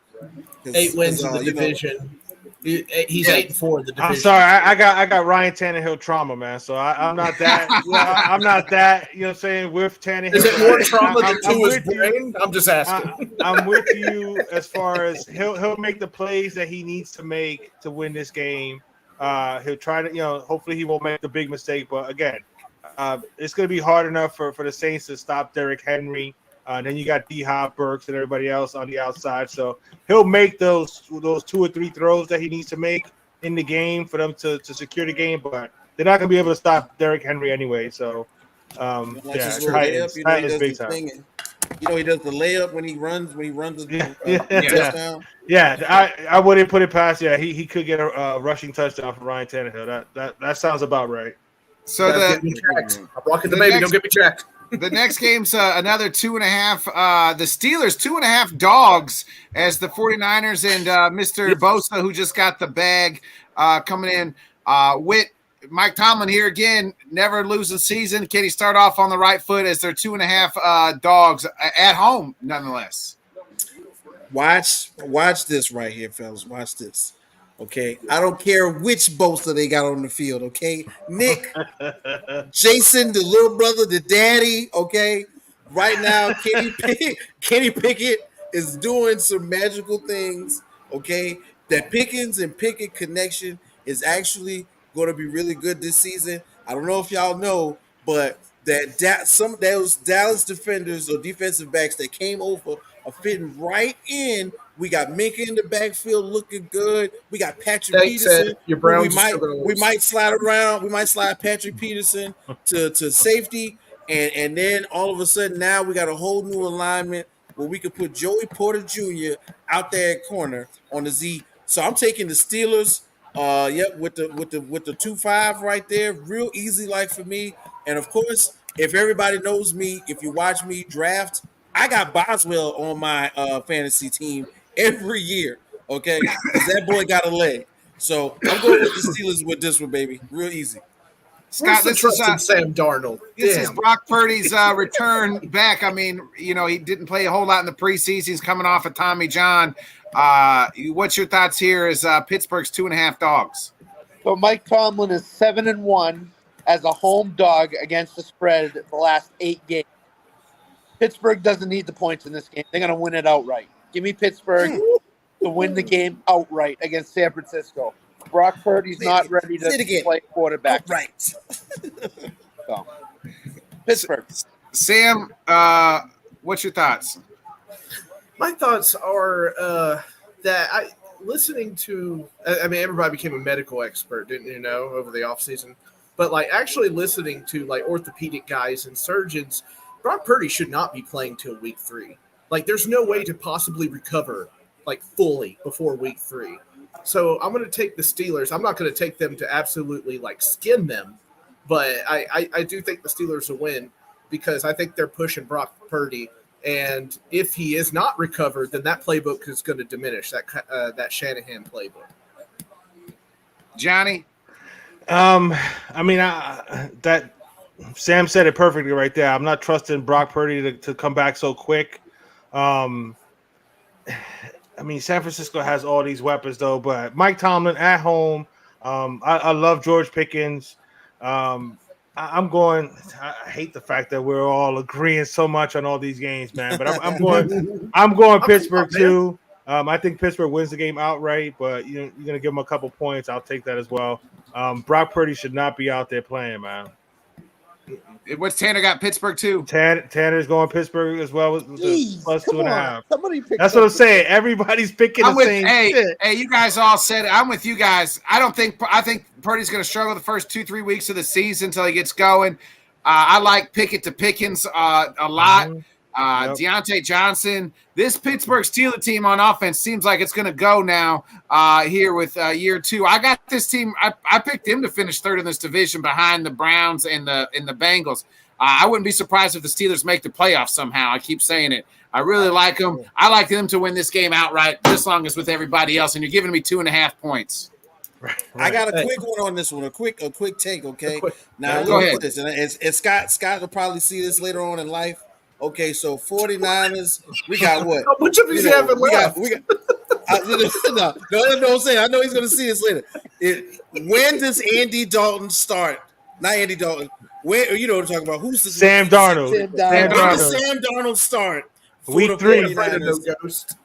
8 wins in the division. He's 8-4 in the division. I'm sorry, I got Ryan Tannehill trauma, man. So I'm not that. I'm not that. You know what I'm saying? With Tannehill, Is it more trauma than I'm to his with you. brain? I'm just asking. I'm with you as far as he'll make the plays that he needs to make to win this game. He'll try to, hopefully he won't make the big mistake. But again, it's going to be hard enough for the Saints to stop Derrick Henry. Then you got D-Hop, Burks, and everybody else on the outside. So he'll make those 2 or 3 throws that he needs to make in the game for them to secure the game. But they're not going to be able to stop Derrick Henry anyway. So, Titans big time. He does the layup when he runs the touchdown. Yeah, I wouldn't put it past. Yeah, he could get a rushing touchdown from Ryan Tannehill. That sounds about right. So Get me checked. I'm rocking the baby. Don't get me checked. The next game's another 2.5. The Steelers 2.5 dogs as the 49ers and Mr. Bosa, who just got the bag, coming in. With Mike Tomlin here again, never losing season. Can he start off on the right foot as they're 2.5 dogs at home, nonetheless? Watch this right here, fellas. Watch this. Okay, I don't care which Bosa they got on the field. Okay, Nick, Jason, the little brother, the daddy. Okay, right now, Kenny Pickett is doing some magical things. Okay, that Pickens and Pickett connection is actually going to be really good this season. I don't know if y'all know, but some of those Dallas defenders or defensive backs that came over are fitting right in. We got Minka in the backfield looking good. We got Patrick Peterson. We might slide around. We might slide Patrick Peterson to safety. And then all of a sudden now we got a whole new alignment where we could put Joey Porter Jr. out there at corner on the Z. So I'm taking the Steelers. With the 2-5 right there, real easy like for me. And of course, if everybody knows me, if you watch me draft, I got Boswell on my fantasy team every year. Okay, because that boy got a leg. So I'm going with the Steelers with this one, baby. Real easy. Scott, this is Sam Darnold. This is Brock Purdy's return back. I mean, he didn't play a whole lot in the preseason. He's coming off of Tommy John. What's your thoughts here as Pittsburgh's 2.5 dogs? So Mike Tomlin is 7-1 as a home dog against the spread the last 8 games. Pittsburgh doesn't need the points in this game. They're going to win it outright. Give me Pittsburgh to win the game outright against San Francisco. Brock Purdy's not ready to play quarterback. Right. So, Pittsburgh. Sam, what's your thoughts? My thoughts are that listening to, everybody became a medical expert, didn't you know, over the offseason? But, actually listening to, orthopedic guys and surgeons, Brock Purdy should not be playing till week 3. There's no way to possibly recover, fully before week 3. So I'm going to take the Steelers. I'm not going to take them to absolutely, skin them. But I do think the Steelers will win because I think they're pushing Brock Purdy. And if he is not recovered, then that playbook is going to diminish, that Shanahan playbook. Johnny? That Sam said it perfectly right there. I'm not trusting Brock Purdy to come back so quick. San Francisco has all these weapons, though, but Mike Tomlin at home. I love George Pickens. I hate the fact that we're all agreeing so much on all these games, man. But I'm going Pittsburgh too. I think Pittsburgh wins the game outright, but you're gonna give them a couple points. I'll take that as well. Brock Purdy should not be out there playing, man. What's Tanner got? Pittsburgh too. Tanner's going Pittsburgh as well with the plus 2.5. Somebody pick. That's what I'm saying. Everybody's picking the same shit. Hey, you guys all said it. I'm with you guys. I think Purdy's going to struggle the first 2-3 weeks of the season until he gets going. I like Pickett to Pickens a lot. Deontay Johnson. This Pittsburgh Steelers team on offense seems like it's going to go now here with year 2. I got this team. I picked them to finish third in this division behind the Browns and the Bengals. I wouldn't be surprised if the Steelers make the playoffs somehow. I keep saying it. I really like them. I like them to win this game outright, just long as with everybody else. And you're giving me 2.5 points. Right. I got a quick one on this one. A quick take. Okay. Now go ahead. This, and Scott will probably see this later on in life. Okay, so 49ers, we got what? How much of these have left? No, I'm saying. I know he's going to see this later. When does Andy Dalton start? Not Andy Dalton. When you know what I'm talking about? Who's the Sam Darnold. Sam Sam When Darnold. does Sam Darnold start? For Week the 3. 49ers? Ghost.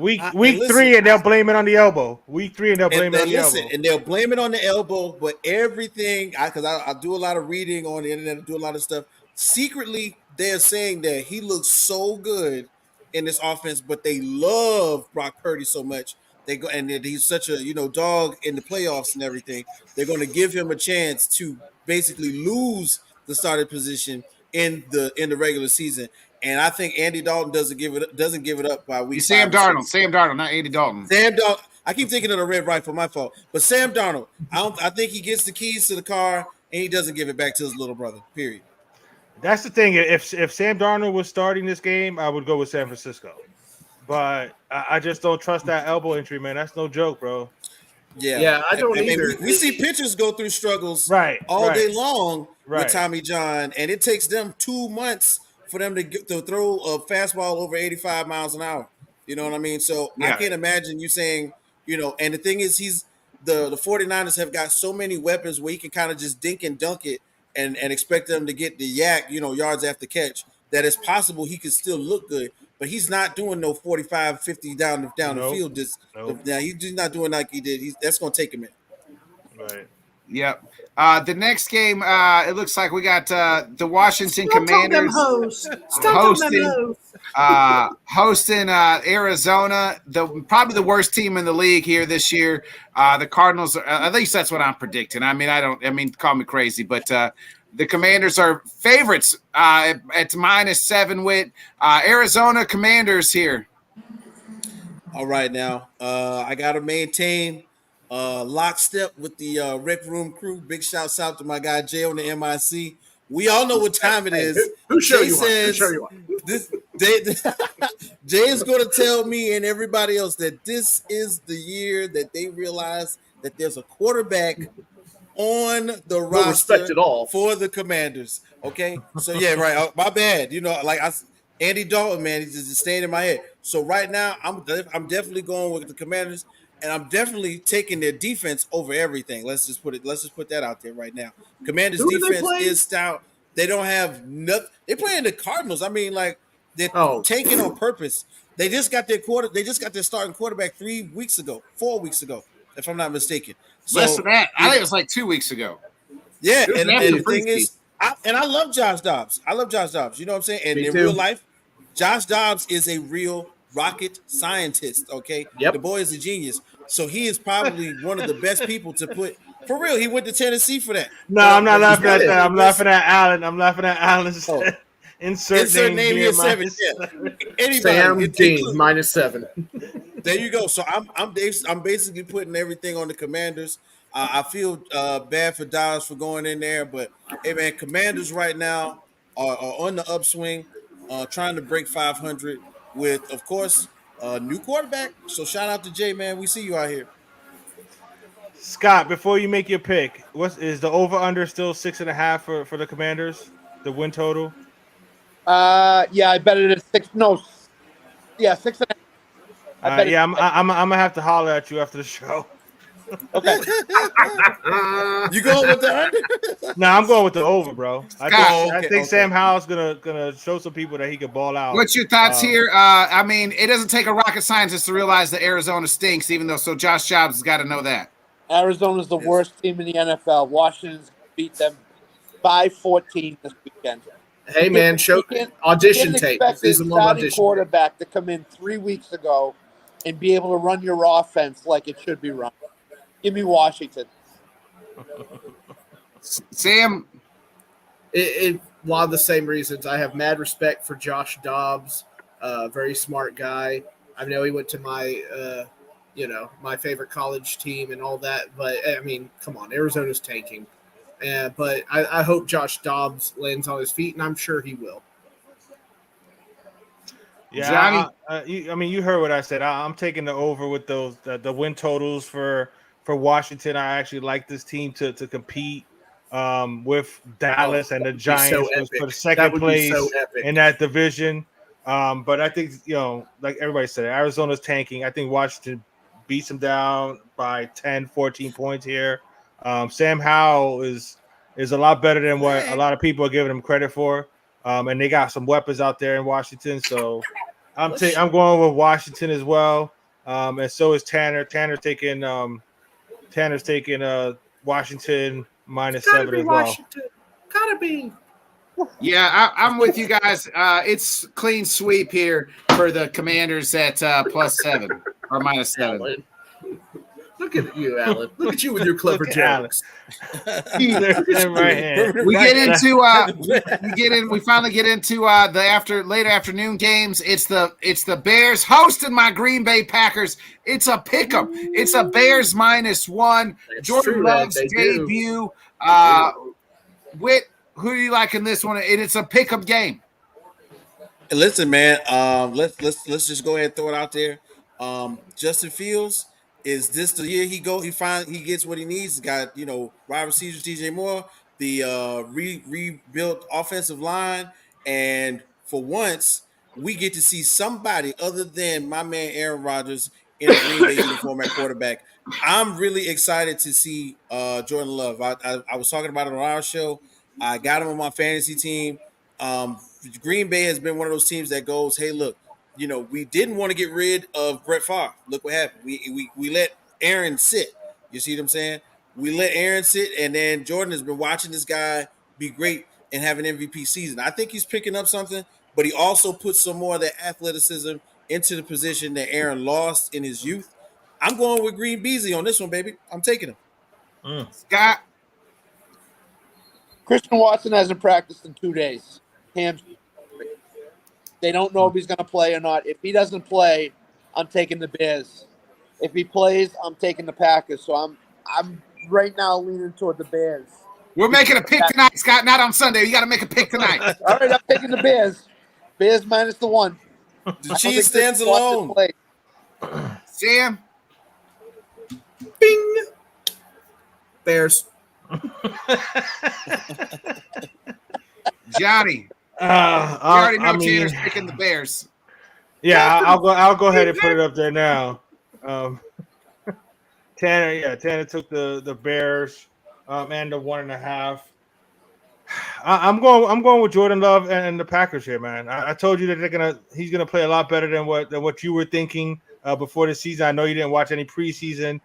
Week listen, 3, and they'll blame it on the elbow. Week 3, and they'll blame it on the elbow. And they'll blame it on the elbow, but everything, because I do a lot of reading on the internet, I do a lot of stuff. Secretly, they're saying that he looks so good in this offense, but they love Brock Purdy so much. They go and that he's such a dog in the playoffs and everything. They're going to give him a chance to basically lose the starting position in the regular season. And I think Andy Dalton doesn't give it up by week. Sam Darnold, not Andy Dalton. Sam Darnold. I keep thinking of the red rifle, my fault. But Sam Darnold, I think he gets the keys to the car and he doesn't give it back to his little brother. Period. That's the thing. If Sam Darnold was starting this game, I would go with San Francisco. But I just don't trust that elbow injury, man. That's no joke, bro. Yeah, I don't either. We see pitchers go through struggles all day long Right. with Tommy John, and it takes them 2 months for them to throw a fastball over 85 miles an hour. You know what I mean? So I can't imagine you saying, and the thing is, the 49ers have got so many weapons where he can kind of just dink and dunk it and expect them to get the yards after catch, that it's possible he could still look good. But he's not doing no 45, 50 down the field. He's not doing like he did. That's going to take a minute. Right. Yep. The next game, it looks like we got the Washington Commanders hosting Arizona, probably the worst team in the league here this year. The Cardinals, at least that's what I'm predicting. Call me crazy, but the Commanders are favorites at -7 with Arizona Commanders here. All right, now I got to maintain lockstep with the Rec Room crew. Big shouts out to my guy Jay on the MIC. We all know what time it is. Who show Jay you says Jay is going to tell me and everybody else that this is the year that they realize that there's a quarterback on the roster respect at all for the Commanders. Okay, so yeah, right. My bad. Andy Dalton, man, he's just staying in my head. So right now, I'm definitely going with the Commanders, and I'm definitely taking their defense over everything. Let's just put that out there right now. Commanders' defense is stout. They don't have nothing. They playing the Cardinals. I mean, like they're tanking on purpose. They just got their starting quarterback 4 weeks ago, if I'm not mistaken. So, less than that. I think it was like 2 weeks ago. Yeah, and the thing is, I love Josh Dobbs. You know what I'm saying? And in real life, Josh Dobbs is a real rocket scientist. Okay, The boy is a genius. So he is probably one of the best people to put. For real, he went to Tennessee for that. No, I'm not laughing at that. I'm laughing at Allen. Insert name here 7. Yeah. Anybody, Sam Dean -7. There you go. So I'm basically putting everything on the Commanders. I feel bad for Dobbs for going in there, but hey man, Commanders right now are on the upswing, trying to break 500 with, of course, a new quarterback. So shout out to Jay, man. We see you out here. Scott, before you make your pick, is the over/under still 6.5 for the Commanders? The win total? Yeah, I bet it is 6. No, yeah, 6.5. I'm gonna have to holler at you after the show. Okay. You going with the under? No, I'm going with the over, bro. I think Sam okay. Howell's gonna show some people that he can ball out. What's your thoughts here? It doesn't take a rocket scientist to realize that Arizona stinks, so Josh Dobbs has got to know that. Arizona's the worst team in the NFL. Washington's beat them by 14 this weekend. Hey man, audition tape. This is a starting quarterback to come in 3 weeks ago and be able to run your offense like it should be run. Give me Washington. Sam, a lot of the same reasons. I have mad respect for Josh Dobbs, very smart guy. I know he went to my, my favorite college team and all that. But I mean, come on, Arizona's tanking. But I hope Josh Dobbs lands on his feet, and I'm sure he will. Yeah, Johnny? You heard what I said. I'm taking the over with those the win totals for Washington. I actually like this team to compete with Dallas and the Giants for the second place in that division. But I think, like everybody said, Arizona's tanking. I think Washington beats them down by 10, 14 points here. Sam Howell is a lot better than what a lot of people are giving him credit for. And they got some weapons out there in Washington. So I'm going with Washington as well. And so is Tanner. Tanner's taking Washington -7 as well. Gotta be. Yeah, I'm with you guys. It's clean sweep here for the Commanders at +7 or -7. Alan. Look at you, Alan. Look at you with your clever Look at jokes. We finally get into the later afternoon games. It's the Bears hosting my Green Bay Packers. It's a pick'em. It's a Bears -1. That's Jordan true, Love's they do. debut. Whit, who do you like in this one? It's a pick'em game. Listen, man. Let's just go ahead and throw it out there. Justin Fields, is this the year he gets what he needs? He's got wide receivers, DJ Moore, the rebuilt offensive line, and for once we get to see somebody other than my man Aaron Rodgers in a Green Bay uniform at quarterback. I'm really excited to see Jordan Love. I was talking about it on our show. I got him on my fantasy team. Green Bay has been one of those teams that goes, hey, look, we didn't want to get rid of Brett Favre. Look what happened. We let Aaron sit. You see what I'm saying? We let Aaron sit, and then Jordan has been watching this guy be great and have an MVP season. I think he's picking up something, but he also puts some more of that athleticism into the position that Aaron lost in his youth. I'm going with Green Beasley on this one, baby. I'm taking him. Scott. Christian Watson hasn't practiced in 2 days. They don't know if he's going to play or not. If he doesn't play, I'm taking the Bears. If he plays, I'm taking the Packers. So I'm right now leaning toward the Bears. We're making a pick tonight, Scott. Not on Sunday. You got to make a pick tonight. All right, I'm taking the Bears. Bears -1. The cheese stands alone. Sam. Bing. Bears. Johnny. We already know Tanner's picking the Bears. Yeah, I'll go ahead and put it up there now. Tanner took the Bears and the 1.5. I'm going with Jordan Love and the Packers here, man. I told you that he's gonna play a lot better than what you were thinking before the season. I know you didn't watch any preseason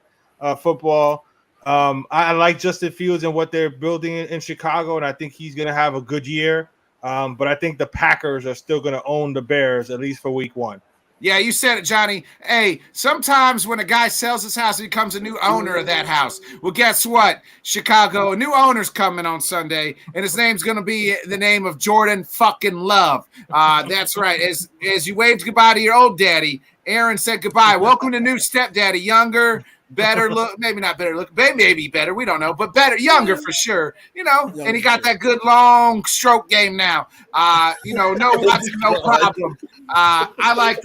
football. I like Justin Fields and what they're building in Chicago, and I think he's gonna have a good year. But I think the Packers are still gonna own the Bears at least for week 1. Yeah, you said it, Johnny. Hey, sometimes when a guy sells his house, he becomes a new owner of that house. Well, guess what? Chicago, a new owner's coming on Sunday, and his name's going to be the name of Jordan fucking Love. That's right. As you waved goodbye to your old daddy, Aaron said goodbye. Welcome to new stepdaddy, younger, better look, maybe not better look, maybe better, we don't know, but better, younger for sure, and he got that good long stroke game now. No Watson, no problem. I like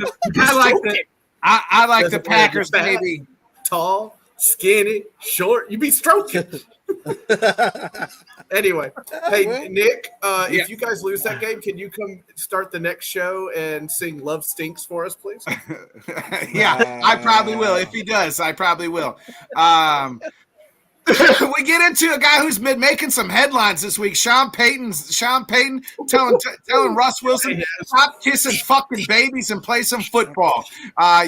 the Packers, baby. Tall, skinny, short. You be stroking. Anyway, hey Nick, if you guys lose that game, can you come start the next show and sing "Love Stinks" for us, please? Yeah, I probably will. If he does, I probably will. We get into a guy who's been making some headlines this week. Sean Payton telling Russ Wilson, stop kissing fucking babies and play some football.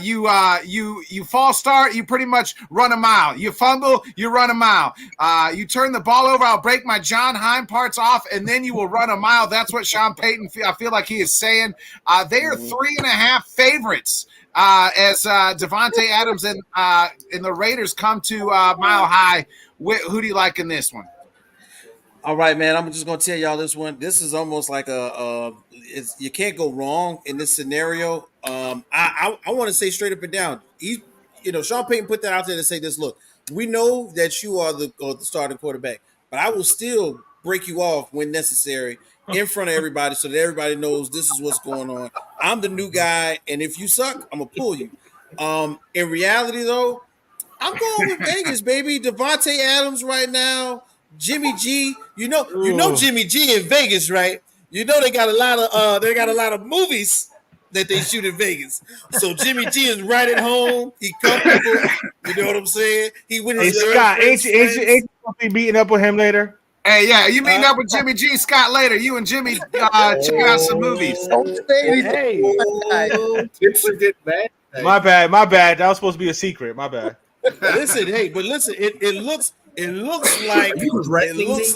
You false start, you pretty much run a mile. You fumble, you run a mile. You turn the ball over, I'll break my John Hind parts off, and then you will run a mile. That's what Sean Payton, I feel like he is saying. They are 3.5 favorites. As Devontae Adams and the Raiders come to Mile High. Who do you like in this one? All right, man. I'm just gonna tell y'all this one. This is almost like you can't go wrong in this scenario. I want to say straight up and down. Sean Payton put that out there to say this. Look, we know that you are the starting quarterback, but I will still break you off when necessary in front of everybody so that everybody knows this is what's going on. I'm the new guy, and if you suck, I'm gonna pull you. In reality, though, I'm going with Vegas, baby. Devontae Adams right now, Jimmy G. You know Jimmy G in Vegas, right? You know they got a lot of movies that they shoot in Vegas. So Jimmy G is right at home. He comfortable. You know what I'm saying? He with Hey his Scott, ain't girlfriend's you ain't you friends. ain't you gonna be meeting up with him later? Hey, yeah, you meeting up with Jimmy G, Scott, later. You and Jimmy checking out some movies. Don't say anything. Hey, Oh, tips are getting bad. my bad. That was supposed to be a secret. My bad. Listen, it looks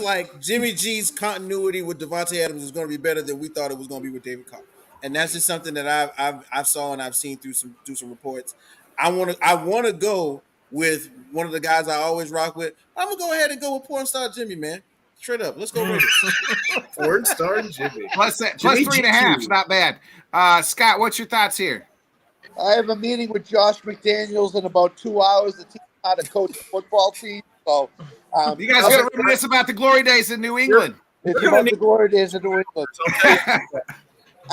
like Jimmy G's continuity with Devontae Adams is going to be better than we thought it was going to be with David Carr, and that's just something that I've saw and I've seen through some reports. I want to go with one of the guys I always rock with. I'm gonna go ahead and go with porn star Jimmy, man. Straight up, let's go Raiders. Porn star Jimmy. Plus Jimmy 3.5, G2. not bad. Scott, what's your thoughts here? I have a meeting with Josh McDaniels in about 2 hours to teach him how to coach a football team. So, You guys got to reminisce about the glory days in New England. it's about the glory days of New England.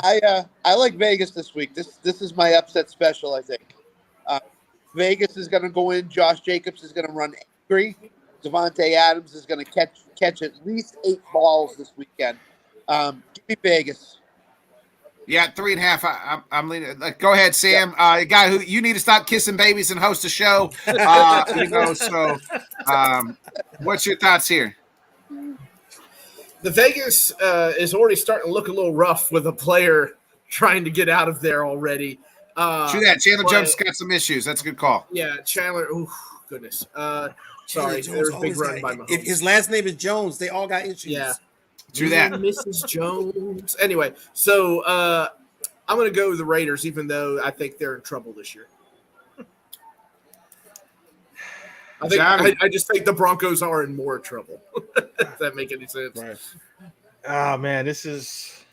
I like Vegas this week. This is my upset special, I think. Vegas is going to go in. Josh Jacobs is going to run angry. Devontae Adams is going to catch at least 8 balls this weekend. Give me Vegas. Yeah, 3.5. I'm leaning. Go ahead, Sam. A guy who you need to stop kissing babies and host a show. What's your thoughts here? The Vegas is already starting to look a little rough with a player trying to get out of there already. True that. Chandler Jones got some issues. That's a good call. Yeah, Chandler. Oh, goodness. Sorry, Jones there was a big always run by got- Mahomes. If his last name is Jones, they all got issues. Yeah. True that. Mrs. Jones. Anyway, so I'm going to go with the Raiders, even though I think they're in trouble this year. I just think the Broncos are in more trouble. Does that make any sense? Right. Oh man, this is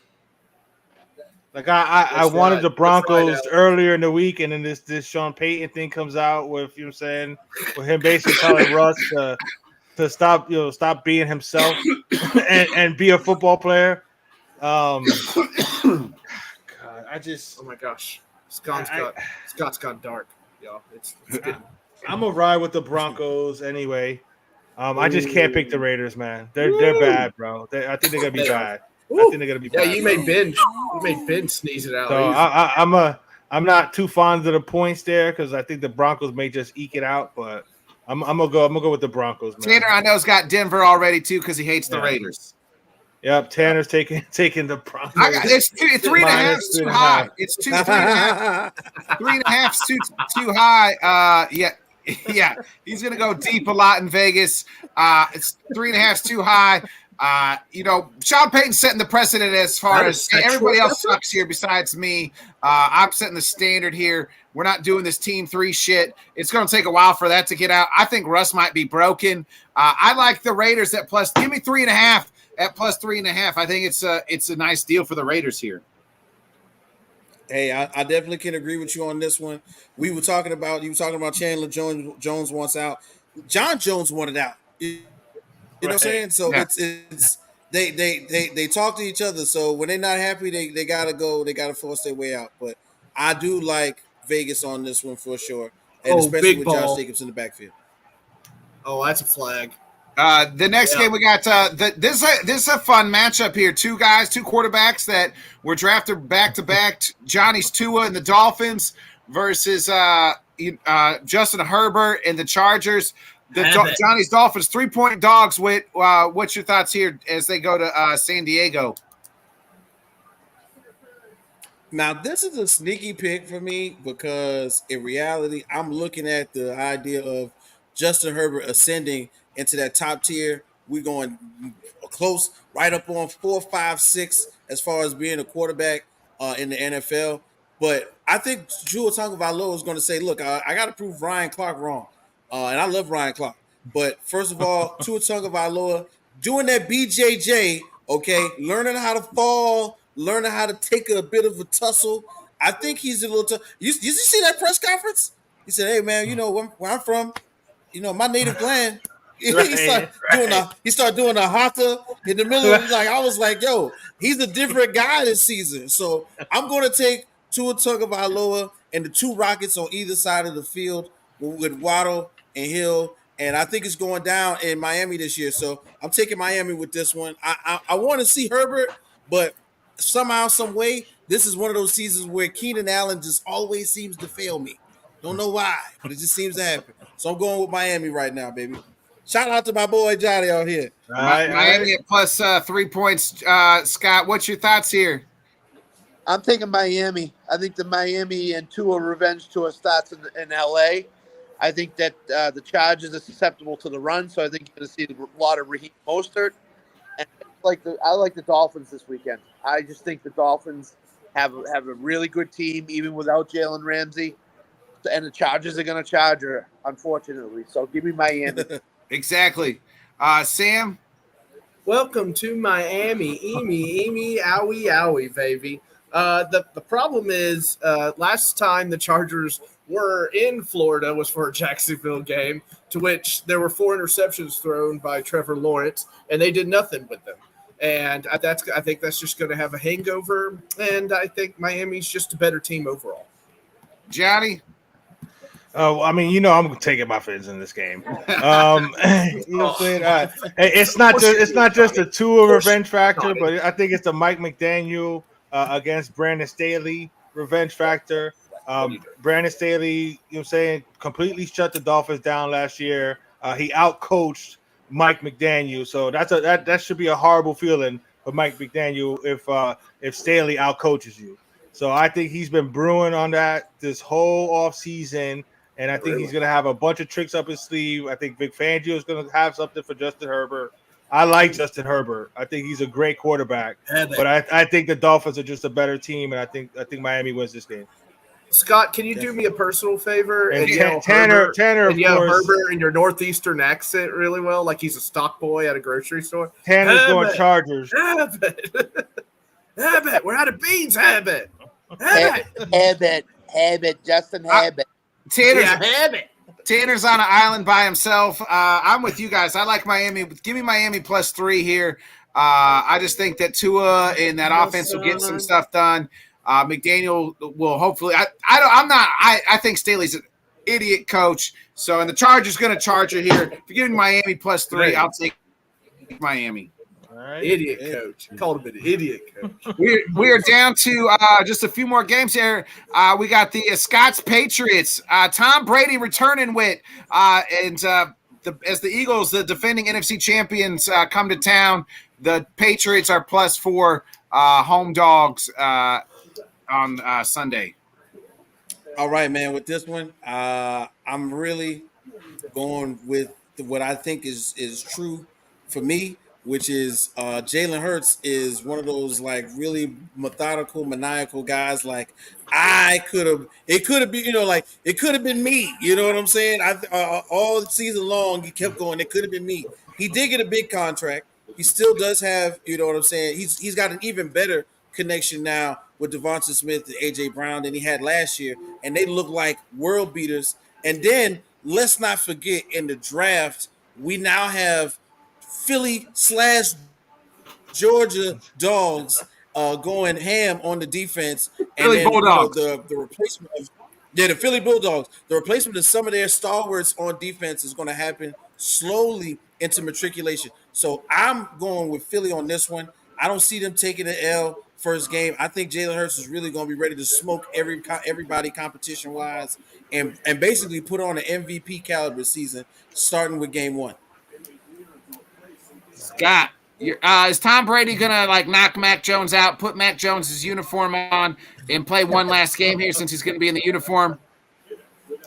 like I wanted the Broncos earlier in the week, and then this Sean Payton thing comes out with, you know what I'm saying, with him basically telling Russ to stop being himself and be a football player. God, I just Oh my gosh, Scott's gone dark, y'all. It's good. I'm gonna ride with the Broncos anyway. I just can't pick the Raiders, man. They're bad, bro. I think they're gonna be bad. I think they're gonna be bad. Yeah, you made Ben sneeze it out. So I'm not too fond of the points there because I think the Broncos may just eke it out, but I'm gonna go with the Broncos, man. Tanner, I know, has got Denver already too because he hates the Raiders. Yep, Tanner's taking the Broncos. It's 3.5 is too high. It's 3.5. 3.5 is too high. Yeah, he's gonna go deep a lot in Vegas. It's 3.5 is too high. Sean Payton's setting the precedent as far as everybody else sucks here besides me. I'm setting the standard here. We're not doing this team 3 shit. It's going to take a while for that to get out. I think Russ might be broken. I like the Raiders at plus. Give me 3.5 at plus 3.5. I think it's a nice deal for the Raiders here. Hey, I definitely can agree with you on this one. You were talking about Chandler Jones wants out. John Jones wanted out. You know what I'm saying? So Yeah. it's they talk to each other. So when they're not happy, they gotta go. They gotta force their way out. But I do like Vegas on this one for sure, and especially big with ball. Josh Jacobs in the backfield. Oh, that's a flag. The next game we got this is a fun matchup here. Two quarterbacks that were drafted back to back. Johnny's Tua and the Dolphins versus Justin Herbert and the Chargers. Johnny's Dolphins 3-point dogs. What's your thoughts here as they go to San Diego? Now, this is a sneaky pick for me because in reality, I'm looking at the idea of Justin Herbert ascending into that top tier. We're going close, right up on 4, 5, 6 as far as being a quarterback in the NFL. But I think Tua Tagovailoa is going to say, look, I got to prove Ryan Clark wrong. And I love Ryan Clark. But first of all, Tua Tagovailoa doing that BJJ, okay, learning how to fall, learning how to take a bit of a tussle. I think he's a little tough. You see that press conference? He said, hey, man, where I'm from, my native land. He started doing a haka in the middle of the night. I was like, yo, he's a different guy this season. So I'm going to take Tua Tagovailoa and the 2 Rockets on either side of the field with Waddle and Hill. And I think it's going down in Miami this year. So I'm taking Miami with this one. I want to see Herbert, but somehow, some way, this is one of those seasons where Keenan Allen just always seems to fail me. Don't know why, but it just seems to happen. So I'm going with Miami right now, baby. Shout out to my boy Johnny out here. All right, Miami at plus 3 points. Scott, what's your thoughts here? I'm taking Miami. I think the Miami and Tua revenge tour starts in L.A. I think that the Chargers are susceptible to the run, so I think you're going to see a lot of Raheem Mostert. And I like the Dolphins this weekend. I just think the Dolphins have a really good team, even without Jalen Ramsey. And the Chargers are going to charge her, unfortunately. So give me Miami. Exactly. Sam? Welcome to Miami. Eemy, owie, owie, baby. The problem is last time the Chargers were in Florida was for a Jacksonville game, to which there were 4 interceptions thrown by Trevor Lawrence, and they did nothing with them. And I think that's just going to have a hangover, and I think Miami's just a better team overall. Johnny? Oh, I mean, I'm taking my Fins in this game. You know what I'm saying? It's not just a Tua revenge factor, but I think it's the Mike McDaniel against Brandon Staley revenge factor. Brandon Staley, you know what I'm saying, completely shut the Dolphins down last year. He outcoached Mike McDaniel, so that should be a horrible feeling for Mike McDaniel if Staley outcoaches you. So I think he's been brewing on that this whole offseason. And I think he's going to have a bunch of tricks up his sleeve. I think Vic Fangio is going to have something for Justin Herbert. I like Justin Herbert. I think he's a great quarterback. But I think the Dolphins are just a better team, and I think Miami wins this game. Scott, can you do me a personal favor? And Tanner, of course, Herbert in your northeastern accent really well, like he's a stock boy at a grocery store. Tanner's going Chargers. Habit. We're out of beans, Habit. Justin Habit. Tanner's on an island by himself. I'm with you guys. I like Miami. Give me Miami plus 3 here. I just think that Tua and that offense will get some stuff done. McDaniel will hopefully. I think Staley's an idiot coach. So, and the Chargers going to charge her here. If you're giving Miami plus 3, I'll take Miami. All right. Idiot coach. Called him an idiot coach. We are down to just a few more games here. We got the Scots Patriots. Tom Brady returning with as the Eagles, the defending NFC champions, come to town. The Patriots are plus 4 home dogs on Sunday. All right, man. With this one, I'm really going with what I think is true for me, which is Jalen Hurts is one of those like really methodical, maniacal guys. Like it could have been, it could have been me. You know what I'm saying? All season long he kept going. It could have been me. He did get a big contract. He still does have, you know what I'm saying? He's got an even better connection now with Devonta Smith and AJ Brown than he had last year, and they look like world beaters. And then let's not forget, in the draft, we now have Philly/Georgia dogs going ham on the defense, and Philly then Bulldogs. The replacement of the Philly Bulldogs. The replacement of some of their stalwarts on defense is going to happen slowly into matriculation. So I'm going with Philly on this one. I don't see them taking an L first game. I think Jalen Hurts is really going to be ready to smoke everybody competition wise, and basically put on an MVP caliber season starting with game 1. Scott, is Tom Brady gonna knock Mac Jones out, put Mac Jones' uniform on, and play one last game here since he's gonna be in the uniform?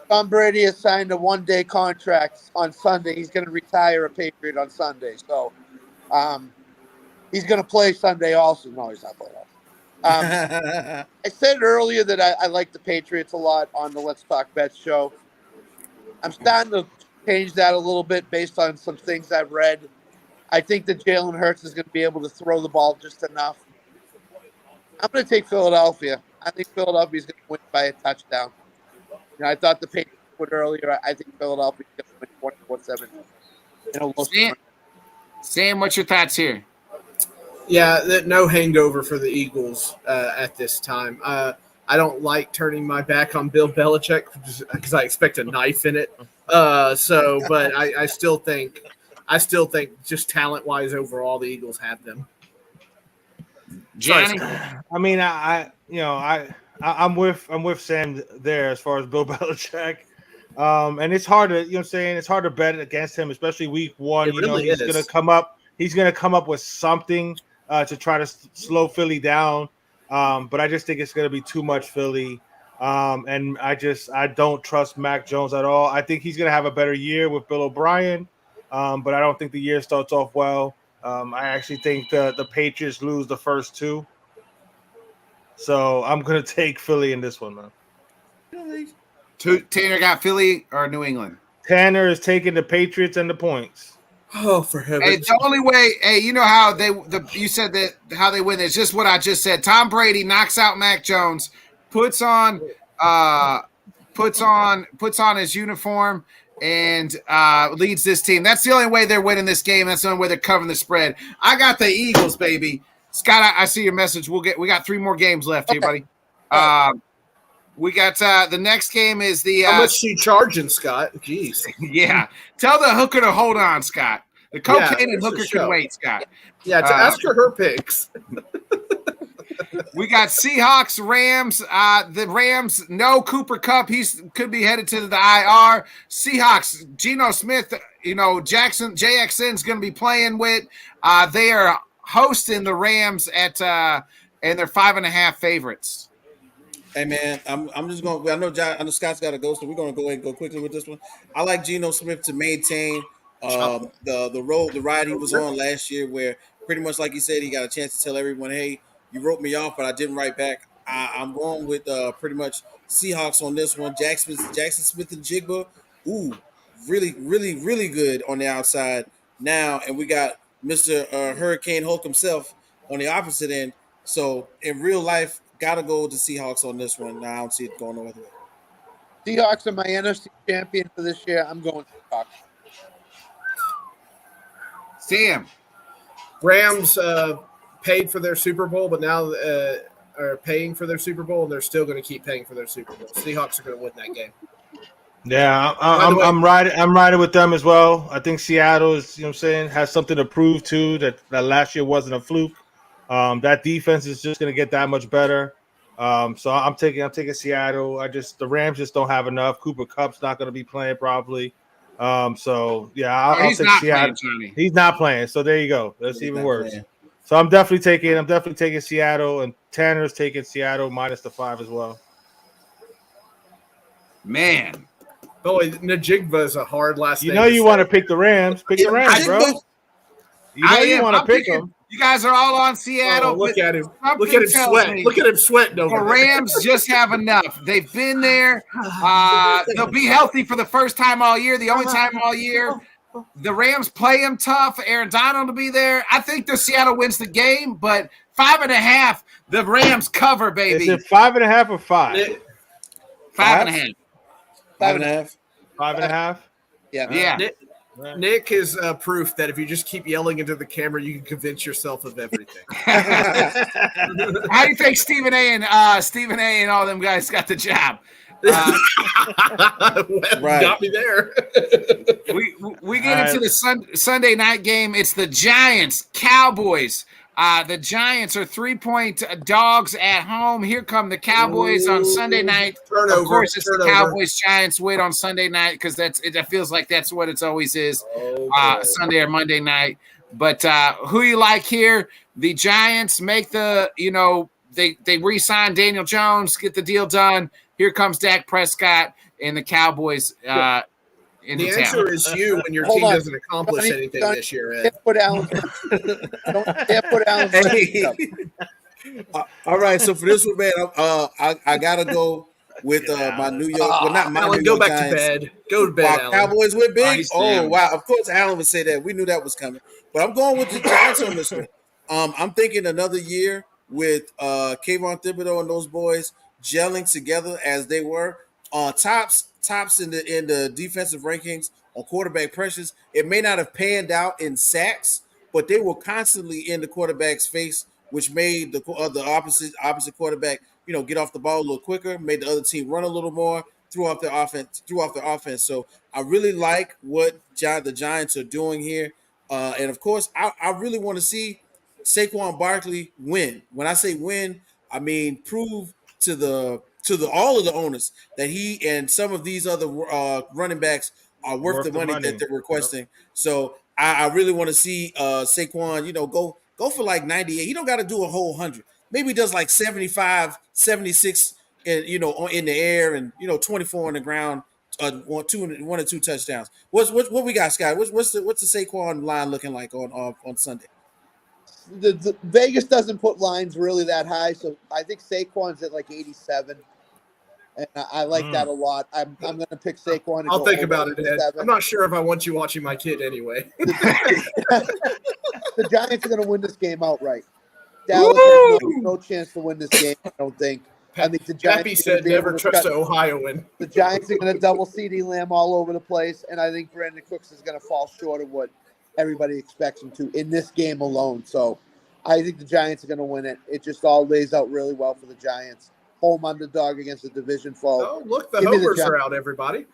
Tom Brady has signed a 1-day contract on Sunday. He's going to retire a Patriot on Sunday, so he's going to play Sunday also. No, he's not playing. I said earlier that I like the Patriots a lot on the Let's Talk Bets show. I'm starting to change that a little bit based on some things I've read. I think that Jalen Hurts is going to be able to throw the ball just enough. I'm going to take Philadelphia. I think Philadelphia is going to win by a touchdown. I thought the Patriots would earlier. I think Philadelphia is going to win 24-7. Sam, what's your thoughts here? Yeah, no hangover for the Eagles at this time. I don't like turning my back on Bill Belichick because I expect a knife in it. But I still think just talent-wise overall, the Eagles have them. Johnny? I mean, I I'm with Sam there as far as Bill Belichick. And it's hard to, it's hard to bet against him, especially week one. It really He's is. gonna come up with something to try to slow Philly down. But I just think it's gonna be too much Philly. And I don't trust Mac Jones at all. I think he's gonna have a better year with Bill O'Brien. But I don't think the year starts off well. I actually think the Patriots lose the first two. So I'm gonna take Philly in this one, man. Tanner got Philly or New England? Tanner is taking the Patriots and the points. Oh, for heaven's Hey, the only way, you know how you said that how they win. It's just what I just said. Tom Brady knocks out Mac Jones, puts on his uniform, and leads this team. That's the only way they're winning this game. That's the only way they're covering the spread. I got the Eagles, baby. Scott, I see your message. We got 3 more games left here, buddy. We got the next game is the how much she charging, Scott? Jeez. yeah. Tell the hooker to hold on, Scott. The cocaine and it's a hooker show. can wait, Scott. Yeah, to ask her picks. We got Seahawks, Rams. The Rams, no Cooper Kupp. He's could be headed to the IR. Seahawks, Geno Smith, JXN's going to be playing with. They are hosting the Rams and they're 5.5 favorites. Hey man, I'm just going. I know Scott's got to go, so we're going to go ahead and go quickly with this one. I like Geno Smith to maintain the ride he was on last year, where pretty much like he said, he got a chance to tell everyone, "Hey, you wrote me off, but I didn't write back." I'm going with pretty much Seahawks on this one. Jackson Smith and Jigba, really, really, really good on the outside now, and we got Mr. Hurricane Hulk himself on the opposite end. So in real life, gotta go with the Seahawks on this one. I don't see it going no other way. Seahawks are my NFC champion for this year. I'm going Seahawks. Sam. Rams paid for their Super Bowl, but now are paying for their Super Bowl, and they're still going to keep paying for their Super Bowl. Seahawks are going to win that game. Yeah, I'm riding with them as well. I think Seattle is, has something to prove too, that last year wasn't a fluke. That defense is just going to get that much better. So I'm taking Seattle. The Rams just don't have enough. Cooper Kupp's not going to be playing probably. So yeah, I'll take Seattle. He's not playing. So there you go. That's even worse. Playing. So I'm definitely taking Seattle, and Tanner's taking Seattle minus the 5 as well. Man. Boy, Najigba is a hard last name. You want to pick the Rams. Pick the Rams, bro. You want to pick them. You guys are all on Seattle. Oh, look at him. Look at him sweat. Look at him sweating over there. The Rams just have enough. They've been there. They'll be healthy for the first time all year, the only time all year. The Rams play them tough. Aaron Donald will be there. I think the Seattle wins the game, but 5.5, the Rams cover, baby. Is it 5.5 or 5? 5.5. 5.5. 5.5? Yeah. Nick is proof that if you just keep yelling into the camera, you can convince yourself of everything. How do you think Stephen A. and all them guys got the job? Right. Got me there. we get into the Sunday night game. It's the Giants, Cowboys. The Giants are 3-point dogs at home. Here come the Cowboys on Sunday night. Turnover. Of course, it's the Cowboys-Giants win on Sunday night because it feels like that's what it's always is, Sunday or Monday night. But who you like here? The Giants make they re-sign Daniel Jones, get the deal done. Here comes Dak Prescott and the Cowboys. The answer is you when your team doesn't accomplish anything this year, Ed. Put Allen. All right, so for this one, man, I gotta go with my New York. Well, not my Alan, New go York back Giants. to bed. Go to bed, Alan. Cowboys went big. Nice, oh wow! Of course, Alan would say that. We knew that was coming. But I'm going with the Giants on this one. I'm thinking another year with Kayvon Thibodeau and those boys gelling together as they were tops in the defensive rankings on quarterback pressures. It may not have panned out in sacks, but they were constantly in the quarterback's face, which made the opposite quarterback get off the ball a little quicker, made the other team run a little more, threw off their offense. So I really like what the Giants are doing here, and of course I really want to see Saquon Barkley win. When I say win, I mean, prove to the all of the owners that he and some of these other running backs are worth the money that they're requesting. Yep. So I really want to see Saquon, go for like 98. He don't got to do a whole 100. Maybe he does like 75, 76, and in the air, and 24 on the ground, one or two touchdowns. What we got, Scott? What's the Saquon line looking like on Sunday? The Vegas doesn't put lines really that high, so I think Saquon's at like 87, and I like that a lot. I'm going to pick Saquon. I'll think about it, Ed. I'm not sure if I want you watching my kid anyway. The Giants are going to win this game outright. Dallas has no chance to win this game, I don't think. I think the Giants. Pappy said never trust an Ohioan. The Giants are going to double CeeDee Lamb all over the place, and I think Brandon Cooks is going to fall short of what everybody expects him to in this game alone. So I think the Giants are going to win it. It just all lays out really well for the Giants. Home underdog against a division foe. Oh, look, the homers are out, everybody.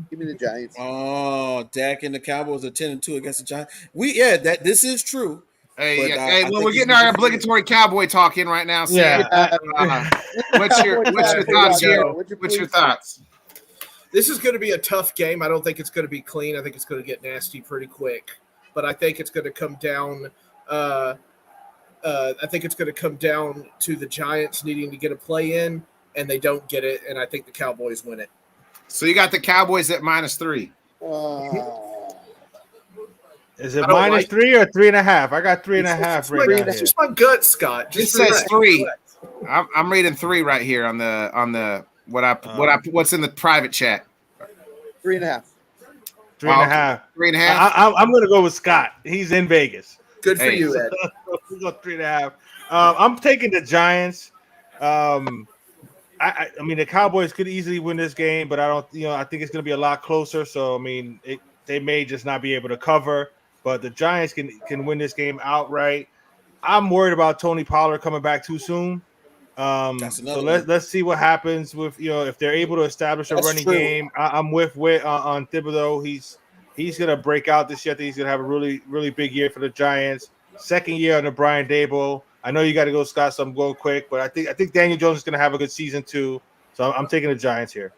Give me the Giants. Oh, Dak and the Cowboys are 10-2 against the Giants. This is true. Hey, we're getting our obligatory Cowboy talk in right now. So what's your thoughts here? What's your thoughts? This is going to be a tough game. I don't think it's going to be clean. I think it's going to get nasty pretty quick. But I think it's going to come down. I think it's going to come down to the Giants needing to get a play in, and they don't get it. And I think the Cowboys win it. So you got the Cowboys at -3. Is it -3 or 3.5? I got 3.5 right now. It's just my gut, Scott. It says 3. I'm reading 3 right here on the what's in the private chat. 3.5. 3.5. 3.5. I'm going to go with Scott. He's in Vegas. Good for you, Ed. We'll go 3.5. I'm taking the Giants. I mean, the Cowboys could easily win this game, but I think it's going to be a lot closer. So, I mean, they may just not be able to cover, but the Giants can win this game outright. I'm worried about Tony Pollard coming back too soon. So let's see what happens with if they're able to establish a running game. I'm with on Thibodeau. He's gonna break out this year. I think he's gonna have a really, really big year for the Giants. Second year under Brian Daboll. I know you got to go, Scott, so I'm going quick, but I think Daniel Jones is gonna have a good season too. So I'm taking the Giants here.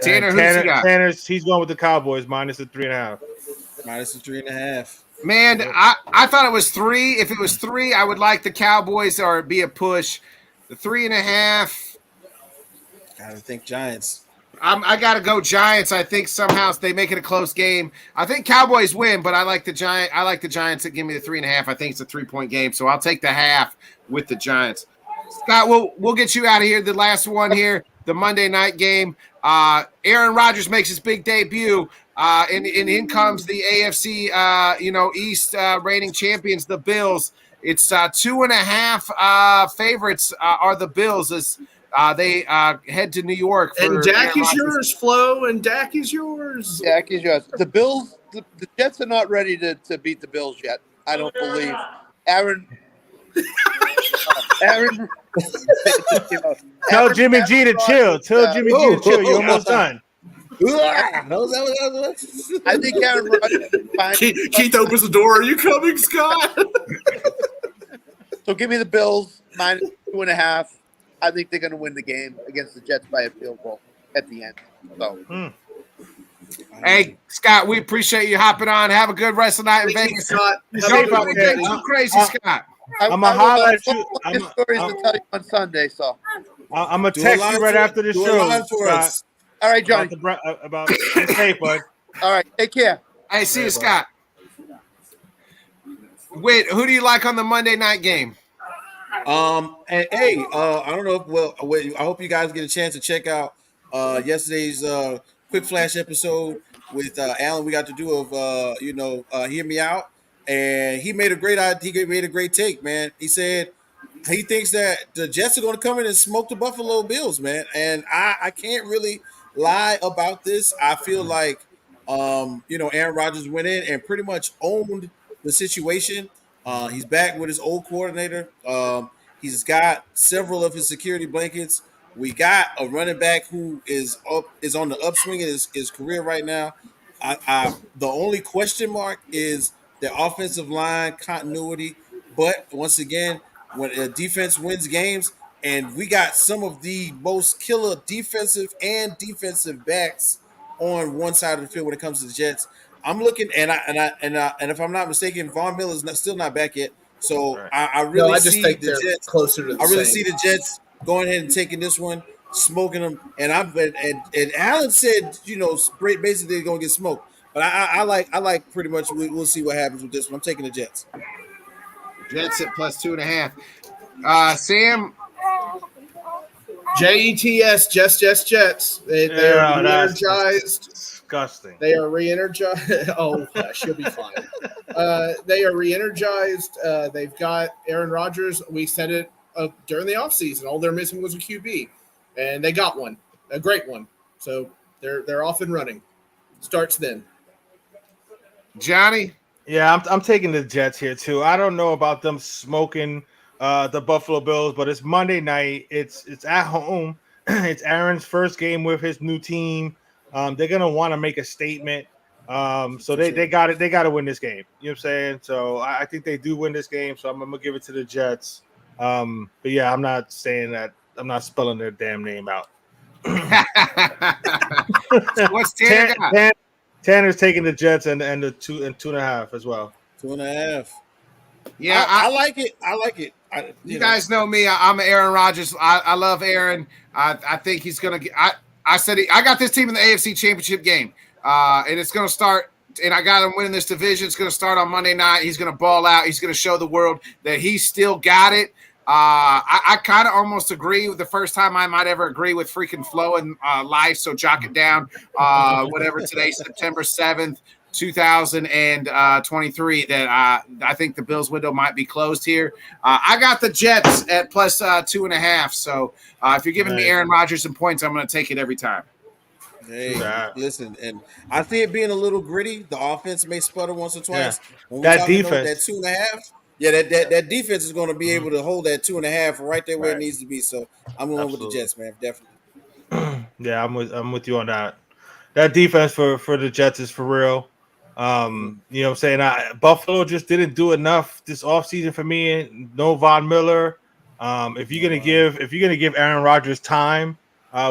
Tanner's he's going with the Cowboys -3.5. -3.5. Man, I thought it was 3. If it was 3, I would like the Cowboys or be a push. The 3.5. Gotta think Giants. I gotta go Giants. I think somehow they make it a close game. I think Cowboys win, but I like the Giants to give me the 3.5. I think it's a 3-point game, so I'll take the half with the Giants. Scott, we'll get you out of here. The last one here, the Monday night game. Aaron Rodgers makes his big debut. And in comes the AFC, East reigning champions, the Bills. It's 2.5 favorites are the Bills as they head to New York. And Dak is yours, Flo. And Dak is yours. Dak is yours. The Bills, the Jets are not ready to beat the Bills yet. I don't believe. Aaron. Tell Jimmy G to chill. Tell Jimmy G to chill. You're almost done. I think Aaron Rodgers. Keith opens the door. Are you coming, Scott? So give me the Bills -2.5. I think they're going to win the game against the Jets by a field goal at the end. So. Hey, Scott, we appreciate you hopping on. Have a good rest of the night in Vegas. Scott. Don't get too crazy, Scott. I'm going to holler at you. Stories to tell you on Sunday, so. I'm going to text you right after the show, Scott. All right, Johnny. About hey, bud. All right, take care. Hey, see you, Scott. Wait, who do you like on the Monday night game? And hey, I don't know. I hope you guys get a chance to check out yesterday's quick flash episode with Alan. We got to do of hear me out, and he made a great take, man. He said he thinks that the Jets are going to come in and smoke the Buffalo Bills, man. And I can't really lie about this. I feel like Aaron Rodgers went in and pretty much owned the situation. He's back with his old coordinator. He's got several of his security blankets. We got a running back who is on the upswing in his career right now. The only question mark is the offensive line continuity. But once again, when defense wins games, and we got some of the most killer defensive backs on one side of the field when it comes to the Jets. I'm looking, and if I'm not mistaken, Von Miller is still not back yet. So I really see the Jets closer to the I really same. see the Jets going ahead and taking this one, smoking them. And Allen said, basically they're gonna get smoked. But I like pretty much. We'll see what happens with this one. I'm taking the Jets. Jets at +2.5. Sam. Jets, Jets. They are re-energized. Disgusting. They are re-energized. Oh, she'll be fine. They are re-energized. They've got Aaron Rodgers. We said it during the offseason. All they're missing was a QB, and they got one, a great one. So they're off and running. Starts then. Johnny. Yeah, I'm taking the Jets here too. I don't know about them smoking the Buffalo Bills, but it's Monday night. It's at home. It's Aaron's first game with his new team. They're gonna want to make a statement. So they got it. They got to win this game. You know what I'm saying? So I think they do win this game. So I'm gonna give it to the Jets. But yeah, I'm not saying that. I'm not spelling their damn name out. So what's Tanner got? Tanner's taking the Jets and the 2.5 as well. 2.5. Yeah, I like it. I like it. You guys know me. I'm Aaron Rodgers. I love Aaron. I think he's gonna get. I said I got this team in the AFC Championship game, and it's gonna start. And I got him winning this division. It's gonna start on Monday night. He's gonna ball out. He's gonna show the world that he's still got it. I kind of almost agree with the first time I might ever agree with freaking Flo in life. So jock it down. Whatever today, September 7th, 2023. That I think the Bills window might be closed here. I got the Jets at +2.5. So if you're giving me Aaron Rodgers some points, I'm going to take it every time. Hey, listen, and I see it being a little gritty. The offense may sputter once or twice. Yeah. When That defense, that 2.5. Yeah, that defense is going to be able to hold that 2.5 right there where it needs to be. So I'm going with the Jets, man, definitely. Yeah, I'm with you on that. That defense for the Jets is for real. You know what I'm saying? Buffalo just didn't do enough this offseason for me. No Von Miller. If you're gonna give Aaron Rodgers time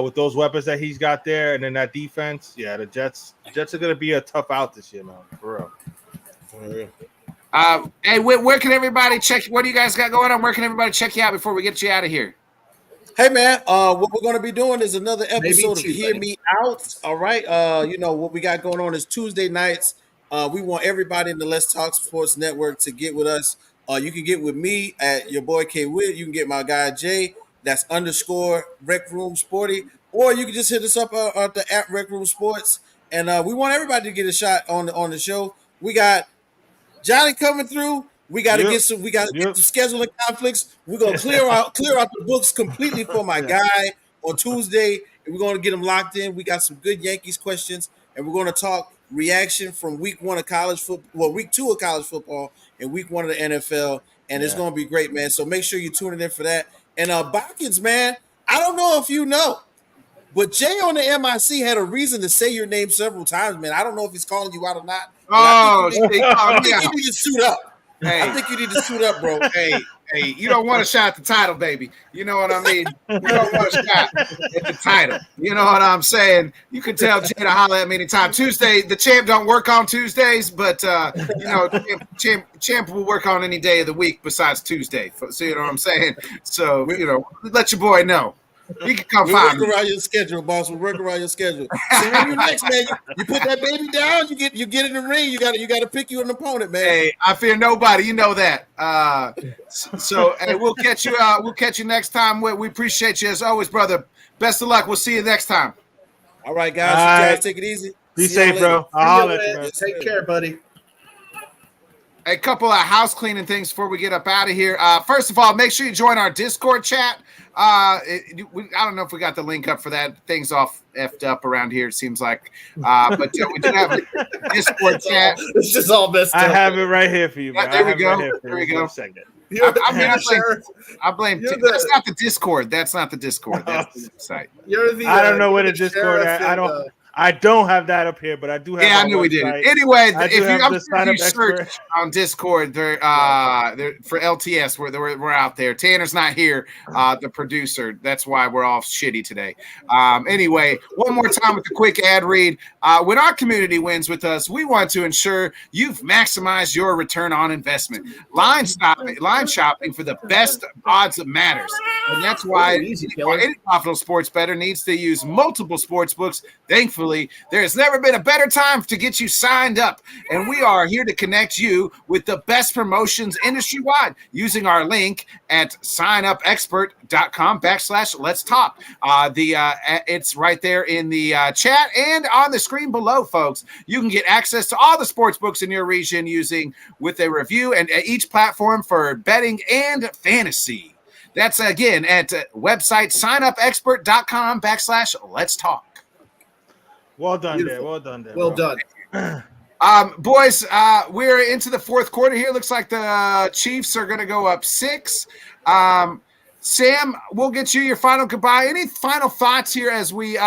with those weapons that he's got there, and then that defense, yeah, the Jets are gonna be a tough out this year, man. For real. Hey, where can everybody check? What do you guys got going on? Where can everybody check you out before we get you out of here? Hey man, what we're going to be doing is another episode of Hear Me Out. All right, what we got going on is Tuesday nights. We want everybody in the Let's Talk Sports Network to get with us. You can get with me at your boy K Witt. You can get my guy Jay. That's _ Rec Room Sporty, or you can just hit us up at the @ Rec Room Sports. And we want everybody to get a shot on the show. We got Johnny coming through. We got to get some. We got to get some scheduling conflicts. We're gonna clear out the books completely for my guy on Tuesday, and we're gonna get him locked in. We got some good Yankees questions, and we're gonna talk reaction from week 1 of college football, week 2 of college football, and week 1 of the NFL, and it's gonna be great, man. So make sure you're tuning in for that. And Botkins, man, I don't know if you know, but Jay on the MIC had a reason to say your name several times, man. I don't know if he's calling you out or not. Oh, I think you need to suit up. Hey. I think you need to suit up, bro. Hey, you don't want a shot at the title, baby. You know what I mean? You don't want a shot at the title. You know what I'm saying? You can tell Jay to holler at me anytime. Tuesday, the champ don't work on Tuesdays, but champ will work on any day of the week besides Tuesday. So you know what I'm saying? So let your boy know. He can come find me. We'll work around your schedule, boss. We'll work around your schedule. So when you next, man, you put that baby down. You get in the ring. You got to pick you an opponent, man. Hey, I fear nobody. You know that. So hey, we'll catch you. We'll catch you next time. We appreciate you as always, brother. Best of luck. We'll see you next time. All right, guys. You guys take it easy. Be safe, bro. I'll let you, man. Take care, buddy. A couple of house cleaning things before we get up out of here. First of all, make sure you join our Discord chat. I don't know if we got the link up for that. Things all effed up around here, it seems like. But we do have a Discord chat. It's just all messed up. I have it right here for you, bro. Yeah, there we go. There we go. I blame. That's not the Discord. That's not the Discord. That's the site. You're the. I don't know where the Discord at. I don't have that up here, but I do have. Yeah, I our knew we did. website. Anyway, I do if you, have I'm the sure if you sign-up search expert. on Discord, they're for LTS, we're out there. Tanner's not here, the producer. That's why we're all shitty today. Anyway, one more time with the quick ad read. When our community wins with us, we want to ensure you've maximized your return on investment. Line shopping for the best odds that matters, and that's why any profitable sports bettor needs to use multiple sports books. Thankfully, there has never been a better time to get you signed up, and we are here to connect you with the best promotions industry-wide using our link at signupexpert.com/let's talk. It's right there in the chat and on the screen below, folks. You can get access to all the sports books in your region with a review and each platform for betting and fantasy. That's again at website signupexpert.com/let's talk. Well done Beautiful. there. Well done there. Well bro. done. Boys, we're into the fourth quarter here. Looks like the Chiefs are going to go up 6. Sam, we'll get you your final goodbye. Any final thoughts here as we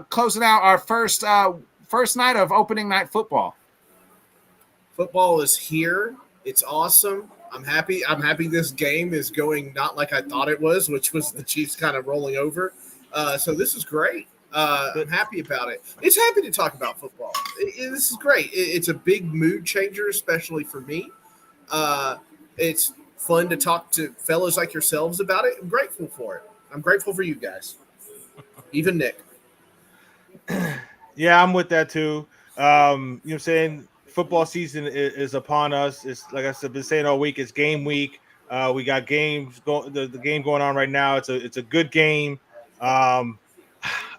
closing out our first night of opening night football? Football is here. It's awesome. I'm happy. I'm happy this game is going not like I thought it was, which was the Chiefs kind of rolling over. So this is great. I'm happy about it. It's happy to talk about football. This is great. It's a big mood changer, especially for me. It's fun to talk to fellows like yourselves about it. I'm grateful for it. I'm grateful for you guys, even Nick. Yeah, I'm with that too. You know what I'm saying? Football season is upon us. It's like I said, been saying all week. It's game week. We got games going. The game going on right now. It's a good game.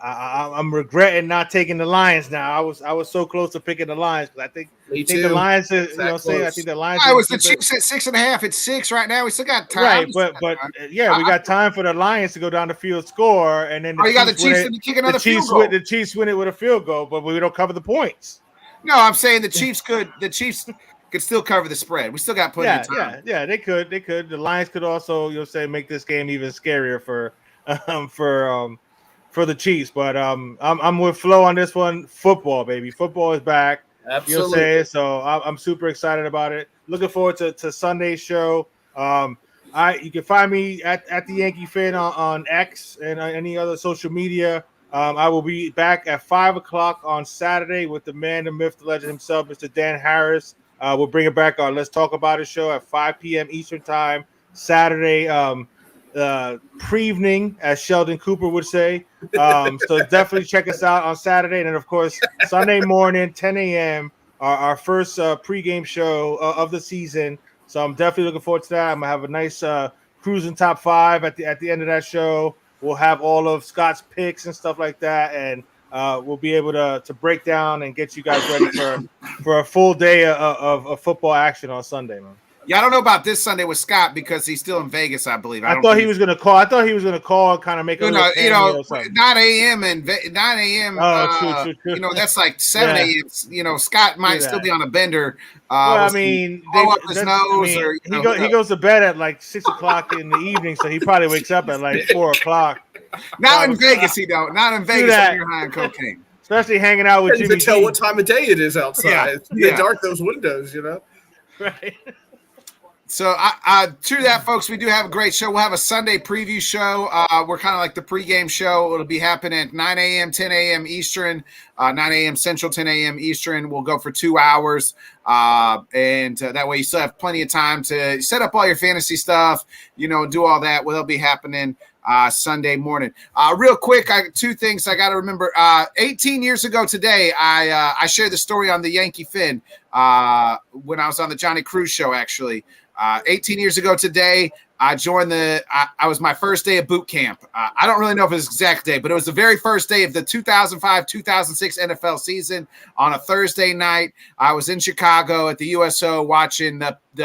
I'm regretting not taking the Lions now. I was so close to picking the Lions because I think the Lions. You know what I'm saying? I think the Lions. I was the Chiefs at 6.5. It's 6 right now. We still got time. Right, but yeah, we got time for the Lions to go down the field, score, and then you got the Chiefs to kick another field goal. The Chiefs win it with a field goal, but we don't cover the points. No, I'm saying the Chiefs could still cover the spread. We still got plenty of time. Yeah, they could. The Lions could also, you know, say make this game even scarier for the Chiefs. But I'm with Flo on this one. Football, baby. Football is back. Absolutely. You know what I'm saying? So I'm super excited about it. Looking forward to Sunday's show. You can find me at the Yankee Fan on X and any other social media. I will be back at 5:00 on Saturday with the man, the myth, the legend himself, Mr. Dan Harris. We'll bring it back on Let's Talk About It show at 5 p.m. Eastern time Saturday. Pre-evening, as Sheldon Cooper would say. So definitely check us out on Saturday. And then, of course, Sunday morning, 10 a.m., our first pregame show of the season. So I'm definitely looking forward to that. I'm going to have a nice cruising top 5 at the end of that show. We'll have all of Scott's picks and stuff like that. And we'll be able to break down and get you guys ready for a full day of football action on Sunday, man. Yeah, I don't know about this Sunday with Scott because he's still in Vegas, I believe. I thought he was going to call. I thought he was going to call and kind of make a 9 a.m. and 9 a.m. Oh, true. You know, that's like 7 a.m. You know, Scott might still be on a bender. Well, I mean, he goes to bed at like 6:00 in the evening, so he probably wakes up at like 4:00. Not in Vegas, he don't. Not in Vegas when you're high on cocaine. Especially hanging out with Jimmy. To tell what time of day it is outside. Yeah. They dark those windows, you know. Right. So, to that, folks, we do have a great show. We'll have a Sunday preview show. We're kind of like the pregame show. It'll be happening at 9 a.m., 10 a.m. Eastern, 9 a.m. Central, 10 a.m. Eastern. We'll go for 2 hours. And that way you still have plenty of time to set up all your fantasy stuff, you know, do all that. Well, it'll be happening Sunday morning. Real quick, 2 things I got to remember. 18 years ago today, I shared the story on the Yankee Fin when I was on the Johnny Cruz show, actually. 18 years ago today, I joined I was my first day of boot camp. I don't really know if it was the exact day, but it was the very first day of the 2005-2006 NFL season on a Thursday night. I was in Chicago at the USO watching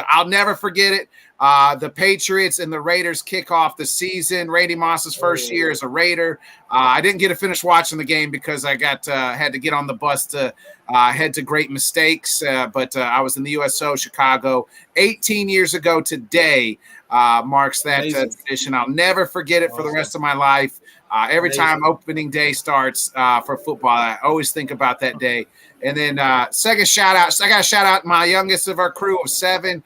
I'll never forget it. The Patriots and the Raiders kick off the season. Randy Moss's first year as a Raider. I didn't get to finish watching the game because I had to get on the bus to head to Great Mistakes. But I was in the USO Chicago 18 years ago today. Marks that tradition. I'll never forget it for the rest of my life. Every Amazing. time opening day starts for football, I always think about that day. And then second shout out, I got to shout out my youngest of our crew of 7,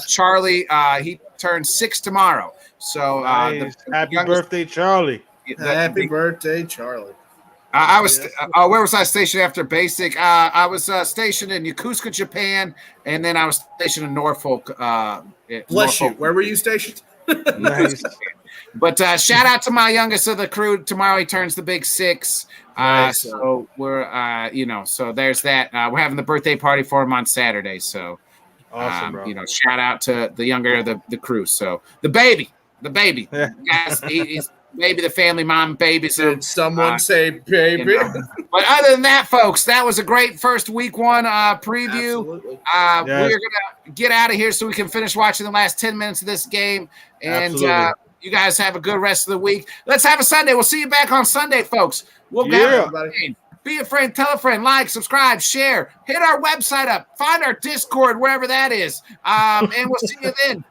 Charlie. He turns 6 tomorrow. So Nice. Happy birthday, Charlie. Happy birthday, Charlie. I was where was I stationed after basic? I was stationed in Yokosuka, Japan, and then I was stationed in Norfolk. Bless you. Where were you stationed? Nice. But shout out to my youngest of the crew. Tomorrow he turns the big 6. Nice. So we're so there's that. We're having the birthday party for him on Saturday. So Awesome, bro. shout out to the younger of the crew. So the baby, Yeah. guys, he's maybe the family mom baby. So Did someone say baby? but other than that, folks, that was a great first week 1 preview. Absolutely. Yes. We're gonna get out of here so we can finish watching the last 10 minutes of this game. And Absolutely. you guys have a good rest of the week. Let's have a Sunday. We'll see you back on Sunday, folks. We'll Yeah. have a be a friend, tell a friend, like, subscribe, share, hit our website up, find our Discord, wherever that is. And we'll see you then.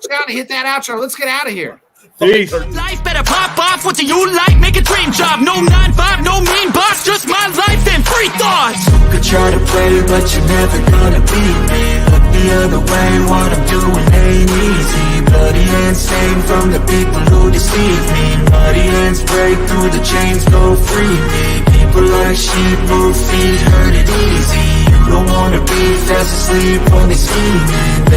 Johnny, hit that outro. Let's get out of here. Peace. Life better pop off. What do you like? Make a dream job. No 9-5, no mean boss. Just my life and free thoughts. Could try to play, but you're never gonna beat me. Look the other way, what I'm doing ain't easy. Bloody hands stained from the people who deceive me. Muddy hands break through the chains, go free me. People like sheep move feet, hurt it easy. You don't wanna be fast asleep when they scheming.